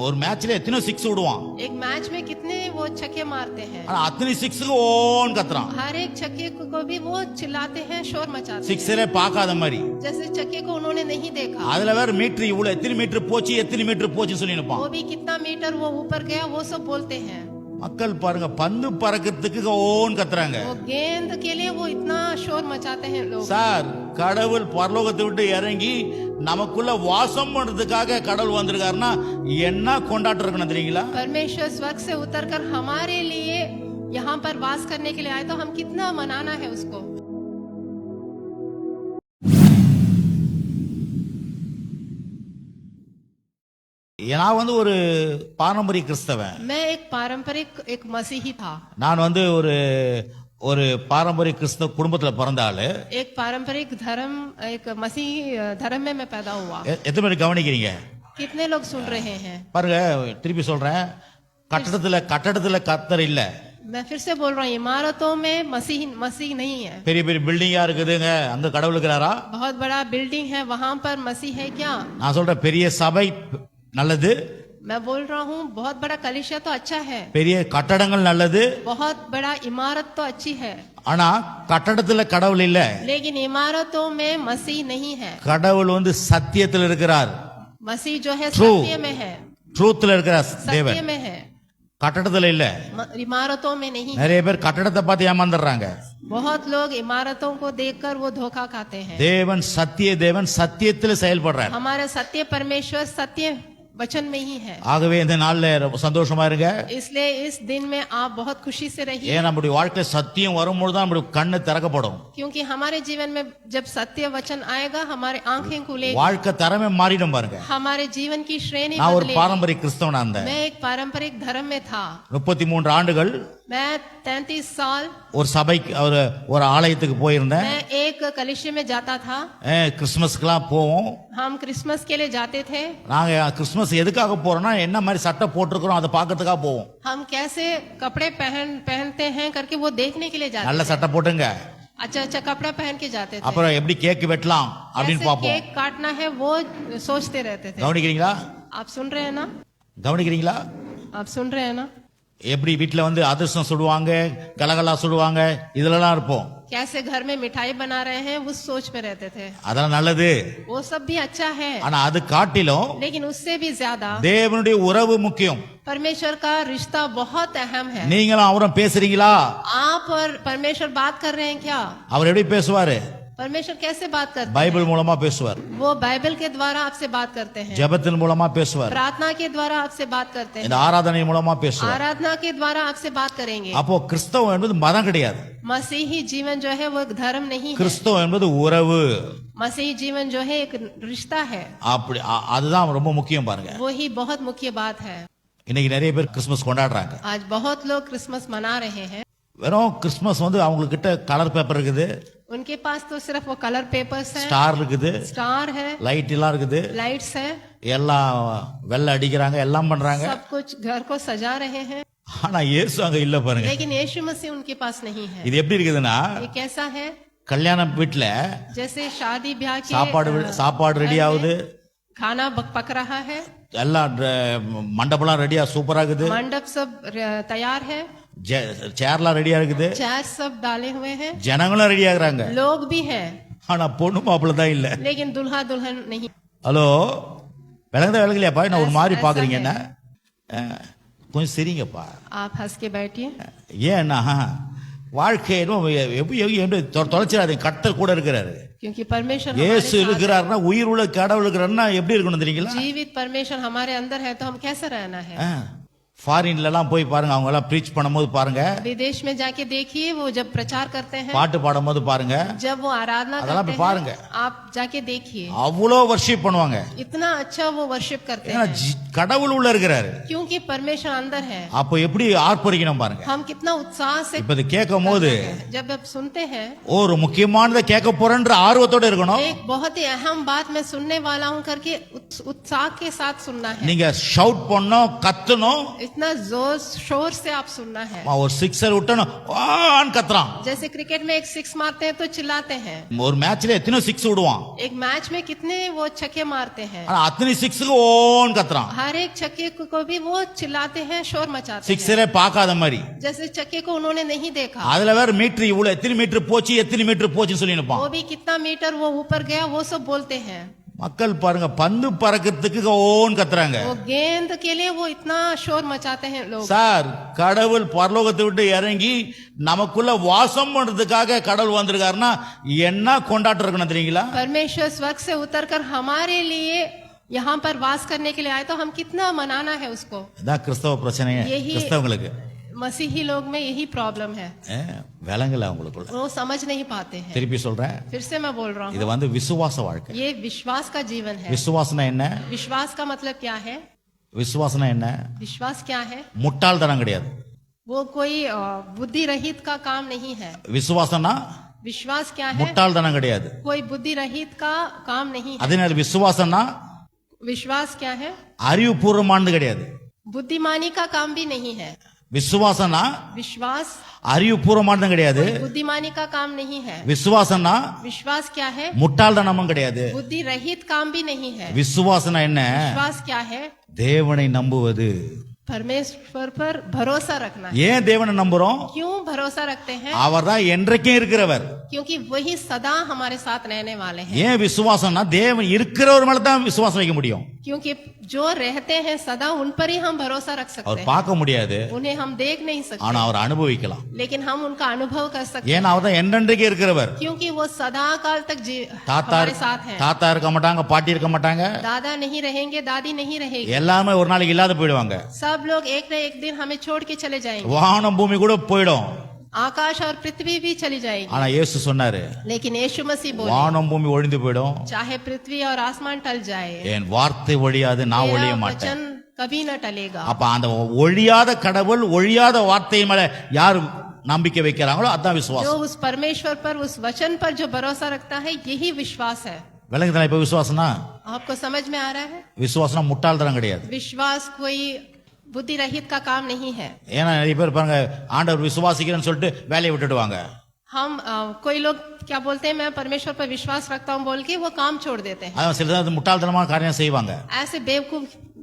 ஒரு மேட்ச்ல எத்தனை சிக்ஸ் விடுவான். एक मैच में कितने वो छक्के मारते हैं, ஆனா அத்தனை சிக்ஸுக்கு ஓன் கத்துறான். हर एक छक्के को भी वो चिल्लाते हैं, शोर मचाते हैं, சிக்ஸரே பார்க்காத மாதிரி. जैसे छक्के को उन्होंने नहीं देखा. அதுல வேற மீட்டர் இவ்வளவு எத்தனை மீட்டர் போச்சு எத்தனை மீட்டர் போச்சுன்னு சொல்லி நிப்பான். वो भी कितना मीटर वो ऊपर गया वो सब बोलते हैं. மக்கள் பாருங்க பந்து பறக்கிறதுக்கு ஓன் கத்துறாங்க. वो गेंद के लिए वो इतना शोर मचाते हैं लोग. சார் கடவுள் பரலோகத்தை விட்டு இறங்கி நமக்குள்ள வாசம் பண்றதுக்காக கடவுள் வந்திருக்காருன்னா என்ன கொண்டாட்டம் இருக்கணும் தெரியுங்களா? परमेश्वर स्वर्ग से उतरकर हमारे लिए यहाँ पर वास करने के लिए आए, तो हम कितना मनाना है उसको. நான் வந்து ஒரு பாரம்பரிய கிறிஸ்தவன். मैं एक पारंपरिक एक मसीही था. நான் வந்து ஒரு பாரம்பரிய கிறிஸ்தவ குடும்பத்துல பிறந்த ஆளு. एक पारंपरिक धर्म एक मसीही धर्म में मैं पैदा हुआ. எத்தனை பேர் கவனிக்கிறீங்க? कितने लोग सुन रहे हैं? பாருங்க திருப்பி சொல்றேன், கட்டடத்துல கர்த்தர் இல்ல. मैं फिर से बोल रहा हूँ, इमारतों में मसीह नहीं है. பெரிய பெரிய பில்டிங்கா இருக்குதுங்க, அங்க கடவுள் இருக்கிறாரா? बहुत बड़ा बिल्डिंग है, वहां पर मसीह है क्या? நான் சொல்றேன் பெரிய சபை நல்லது, मैं बोल रहा हूँ बहुत बड़ा कलीसिया तो अच्छा है, பெரிய கட்டடங்கள் நல்லது, बहुत बड़ा इमारत तो अच्छी है, ஆனா கட்டடத்துல கடவுள் இல்ல. लेकिन इमारतों में मसीह नहीं है. கடவுள் வந்து சத்தியத்தில் இருக்கிறார். मसीह जो है True. सत्य में है, ட்ரூத்ல இருக்கிறார் सत्य தேவன், में है, கட்டடத்துல இல்ல. इमारतों में नहीं. நிறைய பேர் கட்டடத்தை பார்த்து ஏமாந்துடுறாங்க. बहुत लोग इमारतों को देखकर वो धोखा खाते हैं. தேவன் சத்தியத்தில் செயல்படுறார். हमारे सत्य परमेश्वर सत्य वचन में ही है. ஆகவே இந்த நாள்ல ரொம்ப சந்தோஷமா இருங்க. इसलिए इस दिन में आप बहुत खुशी से रहिए, ஏன் நம்முடைய வாழ்க்கையில சத்தியம் வரும்போது தான் நம்முடைய கண்ணு திறக்கப்படும். क्योंकि हमारे जीवन में जब सत्य वचन आएगा हमारे आंखें खुलेगी, வாழ்க்கை தரமே மாறிடும் பாருங்க. हमारे जीवन की श्रेणी நான் ஒரு बदलेगी. பாரம்பரிய கிறிஸ்தவனா இருந்தேன். मैं एक पारंपरिक धर्म में था. 33 ஆண்டுகள் मैं 33 साल ஒரு சபைக்கு ஒரு ஆலயத்துக்கு போயிருந்தேன். मैं एक कलीसिया में जाता था. கிறிஸ்துமஸ்க்குலாம் போவோம். हम क्रिसमस के लिए जाते थे. நாங்க கிறிஸ்துமஸ் எதுக்காக போறோம்னா என்ன மாதிரி சட்டை போட்டுருக்கிறோம் அதை பார்க்கறதுக்காக போவோம். हम कैसे कपड़े पहनते हैं करके वो देखने के लिए जाते நல்ல சட்டை போட்டுங்க, अच्छा अच्छा कपड़ा पहन के जाते थे. அப்புறம் எப்படி கேக் வெட்டலாம் அப்படின்னு कैसे பாப்போம். केक काटना है वो सोचते रहते थे. கவனிக்கிறீங்களா? आप सुन रहे हैं ना? கவனிக்கிறீங்களா? आप सुन रहे हैं ना? எப்படி வீட்டுல வந்து அதிர்ஷ்டம் சுடுவாங்க, கலகலா சுடுவாங்க, இதுலலாம் இருப்போம். कैसे घर में मिठाई बना रहे हैं उस सोच में रहते थे. அதெல்லாம் நல்லது, वो सब भी अच्छा है, ஆனா அது காட்டிலும் लेकिन उससे भी ज्यादा தேவனுடைய உறவு முக்கியம். परमेश्वर का रिश्ता बहुत अहम है. நீங்களும் அவரும் பேசுறீங்களா? आप और परमेश्वर बात कर रहे हैं क्या? அவர் எப்படி பேசுவாரு? परमेश्वर कैसे बात करते हैं? பைபிள் மூலமா பேசுவார், वो बाइबल के द्वारा आपसे बात करते हैं, ஜெபத்தின் மூலமா பேசுவார், प्रार्थना के द्वारा आपसे बात करते हैं, இந்த ஆராதனை மூலமா பேசுவார். आराधना के द्वारा आपसे बात करेंगे. அப்போ கிறிஸ்தவம் என்பது மதம் கிடையாது. मसीही जीवन जो है वो एक धर्म नहीं है. கிறிஸ்தவம் என்பது உறவு. मसीही जीवन जो है एक रिश्ता है. அப்படி அதுதான் ரொம்ப முக்கியம் பாருங்க. वो ही बहुत मुख्य बात है. இன்னைக்கு நிறைய பேர் கிறிஸ்துமஸ் கொண்டாடுறாங்க. आज बहुत लोग क्रिसमस मना रहे हैं. வெறும் கிறிஸ்துமஸ் வந்து அவங்க கிட்ட கலர் பேப்பர் இருக்குது, उनके पास तो सिर्फ वो कलर पेपर्स हैं, ஸ்டார் இருக்குது, स्टार है, லைட் எல்லாம் இருக்குது, लाइट्स है, எல்லாம் வெள்ளை அடிக்கிறாங்க, எல்லாம் பண்றாங்க. सब कुछ घर को सजा रहे हैं, ஆனா இயேசு அங்க இல்ல பாருங்க. लेकिन यीशु मसीह उनके पास नहीं है. இது எப்படி இருக்குதுன்னா, ये कैसा है? கல்யாண வீட்டுல जैसे शादी ब्याह के சாப்பாடு ரெடி ஆகுது, खाना पक रहा है, எல்லாம் மண்டபம்லாம் ரெடியா சூப்பரா இருக்குது, मंडप सब तैयार है, சேர்லாம் ரெடியா இருக்குது, चेयर सब डाले हुए हैं, ஜனங்களும் ரெடி ஆகுறாங்க, लोग भी हैं, ஆனா பொண்ணு மாப்பிள்ள தான் இல்ல. लेकिन दुल्हा दुल्हन नहीं. ஹலோ, விளங்கலையாப்பா? நான் ஒரு மாதிரி பாக்குறீங்க என்ன? கொஞ்சம் சரிங்கப்பா. आप हंस के बैठिए. ஏன்னா வாழ்க்கை தொலைச்சிடாதீங்க, கர்த்தர் கூட இருக்கிறாரு. क्योंकि परमेश्वर இயேசு இருக்கிறாருன்னா, உயிர் உள்ள கடவுள் இருக்கிறாருன்னா எப்படி இருக்கணும் தெரியுங்களா? जीवित परमेश्वर हमारे अंदर है तो हम कैसे रहना है? ஃபாரின்ல எல்லாம் போய் பாருங்க, அவங்க எல்லாம் ப்ரீச் பண்ணும்போது பாருங்க, विदेश में जाके देखिए वो जब प्रचार करते हैं, பாட்டு பாடும்போது பாருங்க, जब वो आराधना அதெல்லாம் करते போய் பாருங்க, हैं, आप जाके देखिए அவ்வளோ வர்ஷிப் பண்ணுவாங்க. इतना अच्छा वो वर्शिप करते ஏன்னா हैं, கடவுள் உள்ள இருக்கிறாரு. क्योंकि परमेश्वर अंदर है. அப்போ எப்படி ஆர்ப்பரிக்கணும் பாருங்க. हम कितना उत्साह से இப்ப இது கேட்கும் போது जब आप सुनते हैं, ஒரு முக்கியமானதை கேட்க போறேன்ற ஆர்வத்தோட இருக்கணும். एक बहुत ही अहम बात मैं सुनने वाला हूँ करके उत्साह के साथ सुनना है. நீங்க ஷவுட் பண்ணணும், கத்தணும், इतना जोर शोर से आप सुनना है। ஒரு சிக்ஸர் விட்டணும் ஆன்னு கத்துறான். जैसे क्रिकेट में एक सिक्स मारते हैं तो चिल्लाते हैं, ஒரு மேட்ச்ல எத்தனை சிக்ஸ் விடுவான், एक मैच में कितने वो छक्के मारते हैं, ஆனா அத்தனை சிக்ஸுக்கு ஓன்னு கத்துறான். हर एक छक्के को भी वो चिल्लाते हैं, शोर मचाते हैं, சிக்ஸரே பார்க்காத மாதிரி. जैसे छक्के को उन्होंने नहीं देखा। அதுல வேற மீட்டர் இவ்வளவு எத்தனை மீட்டர் போச்சு எத்தனை மீட்டர் போச்சுன்னு சொல்லி நிப்பான். वो भी कितना मीटर वो ऊपर गया वो सब बोलते हैं। மக்கள் பாருங்க பந்து பறக்கிறதுக்கு ஓன்னு கத்துறாங்க. वो गेंद के लिए वो इतना शोर मचाते हैं लोग। சார் கடவுள் பரலோகத்தை விட்டு இறங்கி நமக்குள்ள வாசம் பண்றதுக்காக கடவுள் வந்திருக்காருன்னா என்ன கொண்டாட்டம் இருக்கணும் தெரியுங்களா? परमेश्वर स्वर्ग से उतरकर हमारे लिए यहाँ पर वास करने के लिए आए तो हम कितना मनाना है उसको। இதான் கிறிஸ்தவ பிரச்சனையே. यही- கிறிஸ்தவங்களுக்கு मसीही लोग में यही प्रॉब्लम है, விளங்கல அவங்களுக்குள்ள. वो समझ नहीं पाते हैं। திருப்பி சொல்றேன், फिर से मैं बोल रहा இது हूँ, விசுவாச வாழ்க்கை. ये विश्वास का जीवन है। விசுவாசனா என்ன? विश्वास का मतलब क्या है? விசுவாசனா என்ன? विश्वास क्या है? முட்டாள்தனம் கிடையாது. वो कोई बुद्धि रहित का काम नहीं है। விசுவாசனா विश्वास क्या है? முட்டாள்தனம் கிடையாது. कोई बुद्धि रहित का काम नहीं है। அதே நேரம் விசுவாசனா विश्वास क्या है? அறிவுபூர்வமானது கிடையாது. बुद्धिमानी का काम भी नहीं है। விசுவாசனா विश्वास அறிவுபூர்வமானது கிடையாது. बुद्धिमानी का काम नहीं है। விசுவாசனா विश्वास क्या है? முட்டாள்தனமும் கிடையாது. बुद्धि रहित काम भी नहीं है। விசுவாசனா என்ன? विश्वास क्या है? தேவனை நம்புவது. परमेश्वर पर भरोसा रखना है। ஏன் தேவனை நம்புறோம்? क्यों भरोसा रखते हैं? அவர்தான் என்றைக்கும் இருக்கிறவர். क्योंकि वही सदा हमारे साथ रहने वाले हैं। ஏன் விசுவாசம்னா தேவன் இருக்கிறவர் மேல தான் விசுவாசம் வைக்க முடியும். क्योंकि जो रहते हैं सदा उन पर ही हम भरोसा रख सकते அவர் हैं। பார்க்க முடியாது, उन्हें हम देख नहीं सकते, ஆனா அவர் அனுபவிக்கலாம். लेकिन हम उनका अनुभव कर सकते हैं। ஏன்னா அவர் தான் என்றென்றைக்கு இருக்கிறவர். क्योंकि वो सदा काल तक தாத்தா हमारे साथ हैं। தாத்தா இருக்க மாட்டாங்க, பாட்டி இருக்க மாட்டாங்க, दादा नहीं रहेंगे, दादी नहीं रहेगी, எல்லாமே ஒரு நாளைக்கு இல்லாத போயிடுவாங்க. सब लोग एक न एक दिन हमें छोड़ के चले जाएंगे। வானம் பூமி கூட போயிடும். आकाश और पृथ्वी भी चली जाएगी, ஆனா இயேசு சொன்னாரு, लेकिन यीशु मसीह बोले வானம் பூமி ஒழிந்து போயிடும், चाहे पृथ्वी और आसमान टल जाए, என் வார்த்தை ஒழியாது, நான் ஒழிய मेरा மாட்டேன். वचन कभी न टलेगा। அப்ப அந்த ஒழியாத கடவுள் ஒழியாத வார்த்தை மேல யார் நம்பிக்கை வைக்கிறாங்களோ அதான் जो விசுவாசம். उस परमेश्वर पर, उस वचन पर जो भरोसा रखता है, यही विश्वास है। விளங்குதா இப்ப விசுவாசம்னா? आपको समझ में आ रहा है? விசுவாசம்னா முட்டாள்தனம் கிடையாது. विश्वास कोई बुद्धि रहित का काम नहीं है। ஏன்னா நிறைய பேர் பாருங்க ஆண்டவர் விசுவாசிக்கிறேன்னு சொல்லிட்டு வேலையை விட்டுடுவாங்க. हम कोई लोग क्या बोलते हैं, मैं परमेश्वर पर विश्वास रखता हूँ बोल के वो काम छोड़ देते हैं। அதான் சில முட்டாள்தனமான காரியம் செய்வாங்க. ऐसे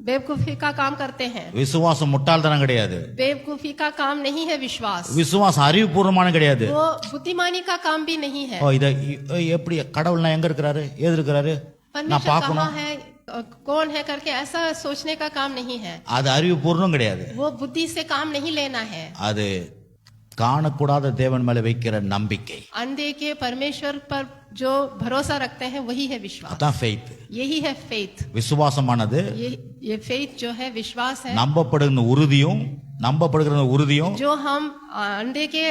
बेवकूफी का काम करते हैं। விசுவாசம் முட்டாள்தனம் கிடையாது. बेवकूफी का काम नहीं है विश्वास। விசுவாசம் அறிவுபூர்வமான கிடையாது. वो बुद्धिमानी का काम भी नहीं है। ஓ இத எப்படி கடவுள்னா எங்க இருக்கிறாரு, ஏது இருக்கிறாரு, நான் परमेश्वर कहाँ பார்க்கணும், है, कौन है करके ऐसा सोचने का काम नहीं है। அது அறிவுபூர்வம் கிடையாது. वो बुद्धि से काम नहीं लेना है। அது காணக்கூடாத தேவன் மேல வைக்கிற நம்பிக்கை. अनदेखे परमेश्वर पर जो भरोसा रखते हैं वही है विश्वास। அதான் ஃபெய்த். यही है फेथ। விசுவாசமானது ये फेथ जो है विश्वास है, நம்பப்படுகிற உறுதியும் जो हम अंडे के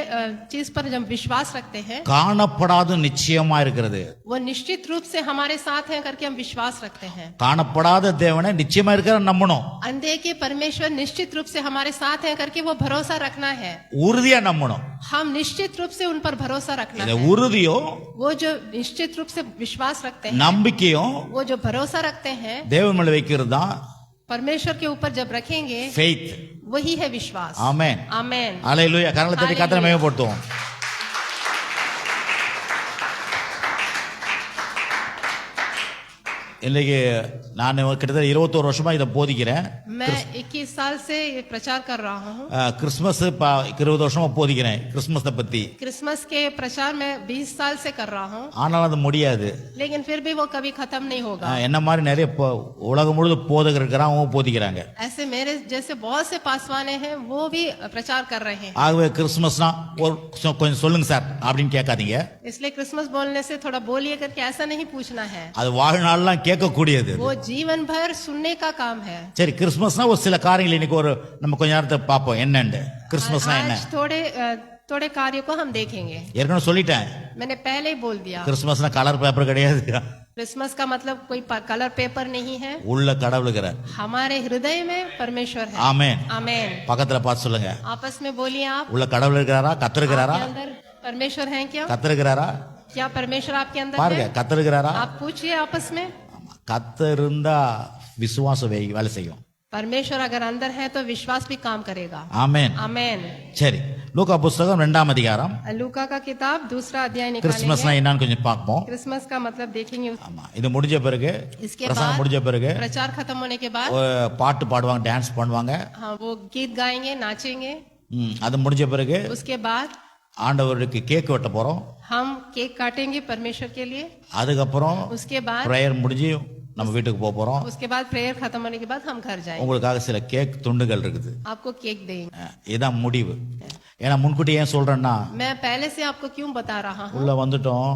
चीज पर जब विश्वास रखते हैं காணப்படாத நிச்சயமா இருக்கிறது. वो निश्चित रूप से हमारे साथ है करके हम विश्वास रखते हैं। காணப்படாத தேவனை நிச்சயமா இருக்கிற நம்பணும். अंधे के परमेश्वर निश्चित रूप से हमारे साथ है करके वो भरोसा रखना है। உறுதியா நம்பணும். हम निश्चित रूप से उन पर भरोसा रखना இந்த है। உறுதியும் वो जो निश्चित रूप से विश्वास रखते हैं, நம்பிக்கையும் वो जो भरोसा रखते हैं தேவன் மேல வைக்கிறது தான் परमेश्वर के ऊपर जब रखेंगे ஃபெய்த். वही है विश्वास। ஆமென். आमेन। அல்லேலூயா. கரங்களை தட்டி கர்த்தரை மகிமைப்படுத்துவோம். இன்னைக்கு நான் கிட்டத்தட்ட 21 வருஷமா இதை போதிக்கிறேன். मैं 21 साल से ये प्रचार कर रहा हूँ। கிறிஸ்மஸ் 20 வருஷமா போதிக்கிறேன் கிறிஸ்மஸை பத்தி. क्रिसमस के प्रचार में 20 साल से कर रहा हूँ, ஆனாலும் அது முடியாது. लेकिन फिर भी वो कभी खत्म नहीं होगा। என்ன மாதிரி நிறைய உலகம் முழுது போதகர் இருக்கிறாங்க, அவங்க போதிக்கிறாங்க. ऐसे मेरे जैसे बहुत से पासवाने हैं, वो भी प्रचार कर रहे हैं। ஆகவே கிறிஸ்மஸ்னா கொஞ்சம் சொல்லுங்க சார் அப்படின்னு கேட்காதீங்க. इसलिए क्रिसमस बोलने से थोड़ा बोलिए करके ऐसा नहीं पूछना है। அது வாழ்நாள்லாம் கேட்கக்கூடியது. वो जीवन भर सुनने का काम है। சரி, கிறிஸ்மஸ்னா ஒரு சில காரியங்கள் இன்னைக்கு நம்ம கொஞ்ச நேரத்தை பார்ப்போம். என்னன்னு கிறிஸ்மஸ்னா என்ன? आज थोड़े कार्यों को हम देखेंगे। ஏற்கனவே சொல்லிட்டேன், मैंने पहले ही बोल दिया, கிறிஸ்மஸ்னா கலர் பேப்பர் கிடையாது. क्रिसमस का मतलब कोई कलर पेपर नहीं है। உள்ள கடவுள் இருக்கிறார். हमारे हृदय में परमेश्वर है। ஆமென். आमेन। பக்கத்துல பார்த்து சொல்லுங்க, आपस में बोलिए आप, உள்ள கடவுள் இருக்கிறாரா, கர்த்தர் இருக்கிறாரா? आपके अंदर परमेश्वर है क्या? கர்த்தர் இருக்கிறாரா? क्या परमेश्वर आपके अंदर பாருங்க, है? கர்த்தர் இருக்கிறாரா? आप पूछिए आपस में। கர்த்தர் இருந்தா விசுவாசம் வேலை செய்யும். परमेश्वर अगर अंदर है तो विश्वास भी काम करेगा। ஆமென். आमेन। சரி, லூக்கா புஸ்தகம் 2ஆம் அதிகாரம். लूका का किताब 2रा अध्याय கிறிஸ்துமஸ்னா निकालेंगे। என்னன்னு கொஞ்சம் பார்ப்போம். क्रिसमस का मतलब देखेंगे। ஆமா, இது முடிஞ்ச பிறகு, इसके பிரசங்கம் बाद முடிஞ்ச பிறகு प्रचार खत्म होने के बाद பாட்டு பாடுவாங்க, டான்ஸ் பண்ணுவாங்க. हाँ वो गीत गाएंगे, नाचेंगे। அது முடிஞ்ச பிறகு उसके बाद ஆண்டவருக்கு கேக் வெட்ட போறோம். हम केक काटेंगे परमेश्वर के लिए। அதுக்கப்புறம் उसके बाद பிரேயர் முடிஞ்சு நம்ம வீட்டுக்கு போக போறோம். उसके बाद प्रेयर खत्म होने के बाद हम घर जाएंगे। உங்களுக்காக சில கேக் துண்டுகள் இருக்குது. आपको केक देंगे। இதான் முடிவு. ஏன்னா முன்கூட்டி ஏன் சொல்றேன்னா, मैं पहले से आपको क्यों बता रहा हूँ, உள்ள வந்துட்டோம்,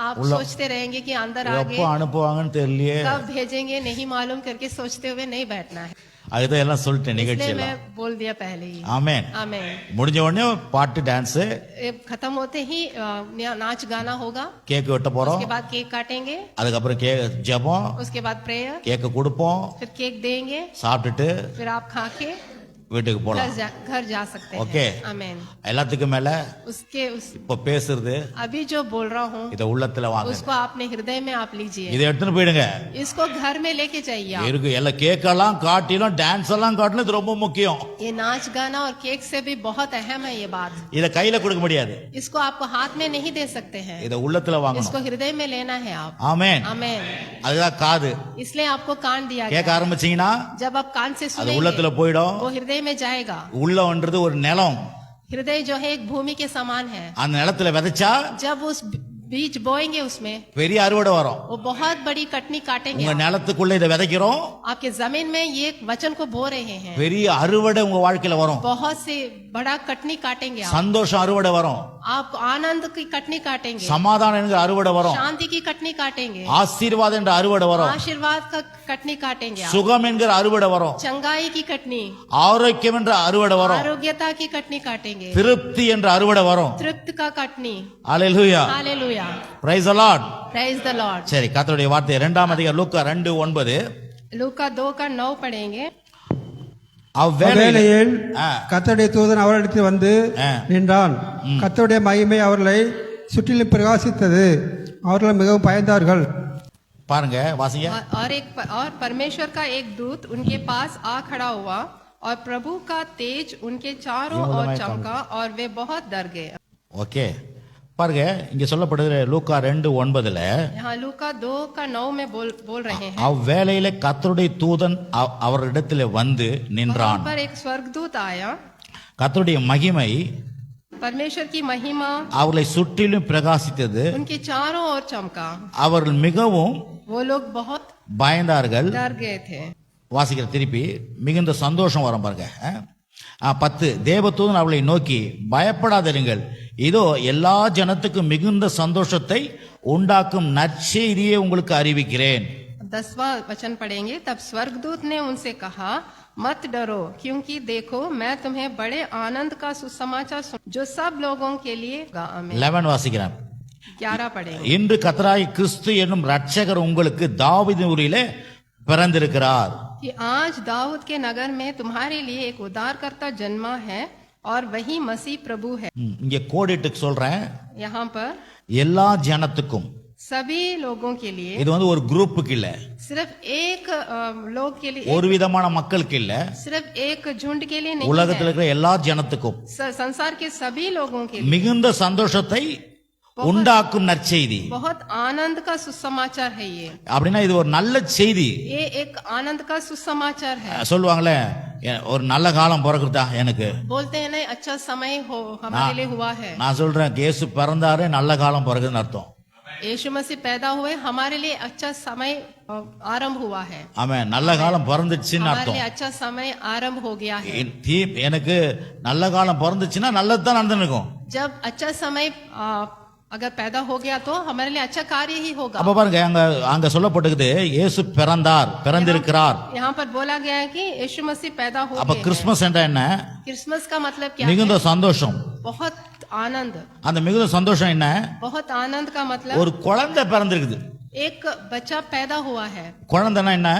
आप सोचते रहेंगे कि अंदर आगे எப்போ அனுப்புவாங்கன்னு தெரியலையே, कब भेजेंगे नहीं मालूम करके सोचते हुए नहीं बैठना है। அதுதான் எல்லாம் சொல்லிட்டேன் इसलिए நிகழ்ச்சியில. मैं बोल दिया पहले ही। ஆமென். आमेन। முடிஞ்ச உடனே பாட்டு டான்ஸ், खत्म होते ही नाच गाना होगा। கேக் வெட்ட போறோம். उसके बाद केक काटेंगे। அதுக்கப்புறம் ஜெபம், उसके बाद प्रेयर, கேக்க கொடுப்போம், फिर केक देंगे, சாப்பிட்டுட்டு फिर आप खा के வீட்டுக்கு போலாம். घर जा सकते ओके। हैं। आमेन। எல்லாத்துக்கும் மேல उसके இப்ப பேசுறது अभी जो बोल रहा हूँ இத உள்ளத்துல வாங்க. उसको आपने हृदय में आप लीजिए। இதை எடுத்துட்டு போயிடுங்க. इसको घर में लेके जाइए आप। இருக்கு எல்லாம் கேக்கெல்லாம் காட்டிலும் டான்ஸ் எல்லாம் காட்டிலும் இது ரொம்ப முக்கியம். ये नाच गाना और केक से भी बहुत अहम है ये बात। இத கையில கொடுக்க முடியாது, इसको आपको हाथ में नहीं दे सकते हैं, இத உள்ளத்துல வாங்கணும். इसको हृदय में लेना है आप। ஆமென். आमेन। அதுதான் காது. इसलिए आपको कान दिया கேட்க गया। ஆரம்பிச்சீங்கன்னா जब आप कान से அது सुनेंगे உள்ளத்துல போயிடும். वो हृदय में जाएगा। உள்ளன்றது ஒரு நிலம், हृदय जो है एक भूमि के समान है। அந்த நிலத்துல விதைச்சா जब उस बीज बोएंगे उसमें பெரிய அறுவடை வரும். वो बहुत बड़ी कटनी काटेंगे। உங்க நிலத்துக்குள்ள இதை விதைக்கிறோம், आपके जमीन में ये वचन को बो रहे हैं, பெரிய அறுவடை உங்க வாழ்க்கையில வரும். बहुत से बड़ा कटनी काटेंगे आप। சந்தோஷம் அறுவடை வரும், आप आनंद की कटनी काटेंगे, சமாதானம் என்கிற அறுவடை வரும், शांति की कटनी काटेंगे, ஆசீர்வாதம் என்ற அறுவடை வரும், आशीर्वाद का कटनी काटेंगे आप। சுகம் என்கிற அறுவடை வரும், चंगाई की कटनी, ஆரோக்கியம் என்ற அறுவடை வரும், आरोग्यता की कटनी काटेंगे, திருப்தி என்ற அறுவடை வரும். तृप्त का कटनी। Alleluia, hallelujah, praise the lord. Praise the lord. சரி, கர்த்தருடைய வார்த்தை 2ஆம் அதிகாரம் லூக்கா 2:9. लूका 2:9 पढ़ेंगे। அவ்வேளையில் கர்த்தருடைய தூதன் அவரிடத்தில் வந்து நின்றான். கர்த்தருடைய மகிமை அவர்களை சுற்றிலும் பிரகாசித்தது. அவர்கள் மிகவும் பயந்தார்கள். பாருங்க, வாசிங்க. और परमेश्वर का एक दूत उनके पास आ खड़ा हुआ और प्रभु का तेज उनके चारों ओर चमका और वे बहुत डर गए। ஓகே, பாருங்க, இங்க சொல்லப்படுகிற லூக்கா 2:9ல यहाँ लूका 2:9 में बोल रहे हैं। அவ்வேளையில கர்த்தருடைய தூதன் அவரிடத்தில் வந்து நின்றான். वहाँ पर एक स्वर्गदूत आया। கர்த்தருடைய மகிமை परमेश्वर की महिमा அவர்களை சுற்றிலும் பிரகாசித்தது. उनके चारों ओर चमका। அவர்கள் மிகவும் वो लोग बहुत பயந்தார்கள். डर गए थे। வாசிக்கிற திருப்பி மிகுந்த சந்தோஷம் வரும் பாருங்க. 10 தேவதூதன் அவளை நோக்கி, பயப்படாதிருங்கள், இதோ எல்லா ஜனத்துக்கும் மிகுந்த சந்தோஷத்தை உண்டாக்கும் நற்செய்தியை உங்களுக்கு அறிவிக்கிறேன். 10वां वचन पढ़ेंगे। तब स्वर्गदूत ने उनसे कहा, मत डरो, क्योंकि देखो मैं तुम्हें बड़े आनंद का सुसमाचार जो सब लोगों के लिए। 11 வாசிக்கிறேன். 11 पढ़ेंगे। இன்று கர்த்தராகிய கிறிஸ்து என்னும் இரட்சகர் உங்களுக்கு தாவீதின் ஊரிலே பிறந்திருக்கிறார். कि आज दाऊद के नगर में तुम्हारे लिए एक उद्धारकर्ता जन्मा है और वही मसीह प्रभु है। இங்க கோடிட்டு சொல்றேன், यहाँ पर எல்லா ஜனத்துக்கும். सभी लोगों के लिए, இது வந்து ஒரு குரூப்புக்கு இல்ல, सिर्फ एक लोग के लिए, ஒரு விதமான மக்களுக்கு இல்ல, सिर्फ एक झुंड के लिए नहीं உலகத்தில் है, இருக்கிற எல்லா ஜனத்துக்கும் संसार के सभी लोगों के लिए மிகுந்த சந்தோஷத்தை உண்டாக்கும் நற்செய்தி. बहुत आनंद का सुसमाचार है ये। அப்படின்னா இது ஒரு நல்ல செய்தி. ये एक आनंद का सुसमाचार है। சொல்லுவாங்களே, ஒரு நல்ல காலம் பிறகுதா எனக்கு. बोलते हैं ना, अच्छा समय हो हमारे लिए हुआ है। நான் சொல்றேன், இயேசு பிறந்தாரு, நல்ல காலம் பிறகுன்னு அர்த்தம். यीशु मसीह पैदा हुए, हमारे लिए अच्छा समय आरंभ हुआ है। ஆமென். நல்ல காலம் பிறந்துச்சுன்னு हमारे அர்த்தம். लिए अच्छा समय आरंभ हो गया है। எனக்கு நல்ல காலம் பிறந்துச்சுன்னா நல்லது தான் நடந்துருக்கும். जब अच्छा समय अगर पैदा हो गया तो हमारे लिए अच्छा कार्य ही होगा। அப்ப பாருங்க, அங்க சொல்லப்பட்டிருக்குது, இயேசு பிறந்திருக்கிறார். यहाँ पर बोला गया है कि यीशु मसीह पैदा हो அப்ப गए கிறிஸ்துமஸ் என்றா என்ன? हैं। क्रिसमस का मतलब क्या மிகுந்த है? சந்தோஷம். बहुत आनंद। அந்த மிகுந்த சந்தோஷம் என்ன? बहुत आनंद का मतलब ஒரு குழந்தை பிறந்திருக்குது. एक बच्चा पैदा हुआ है। குழந்தைன்னா என்ன?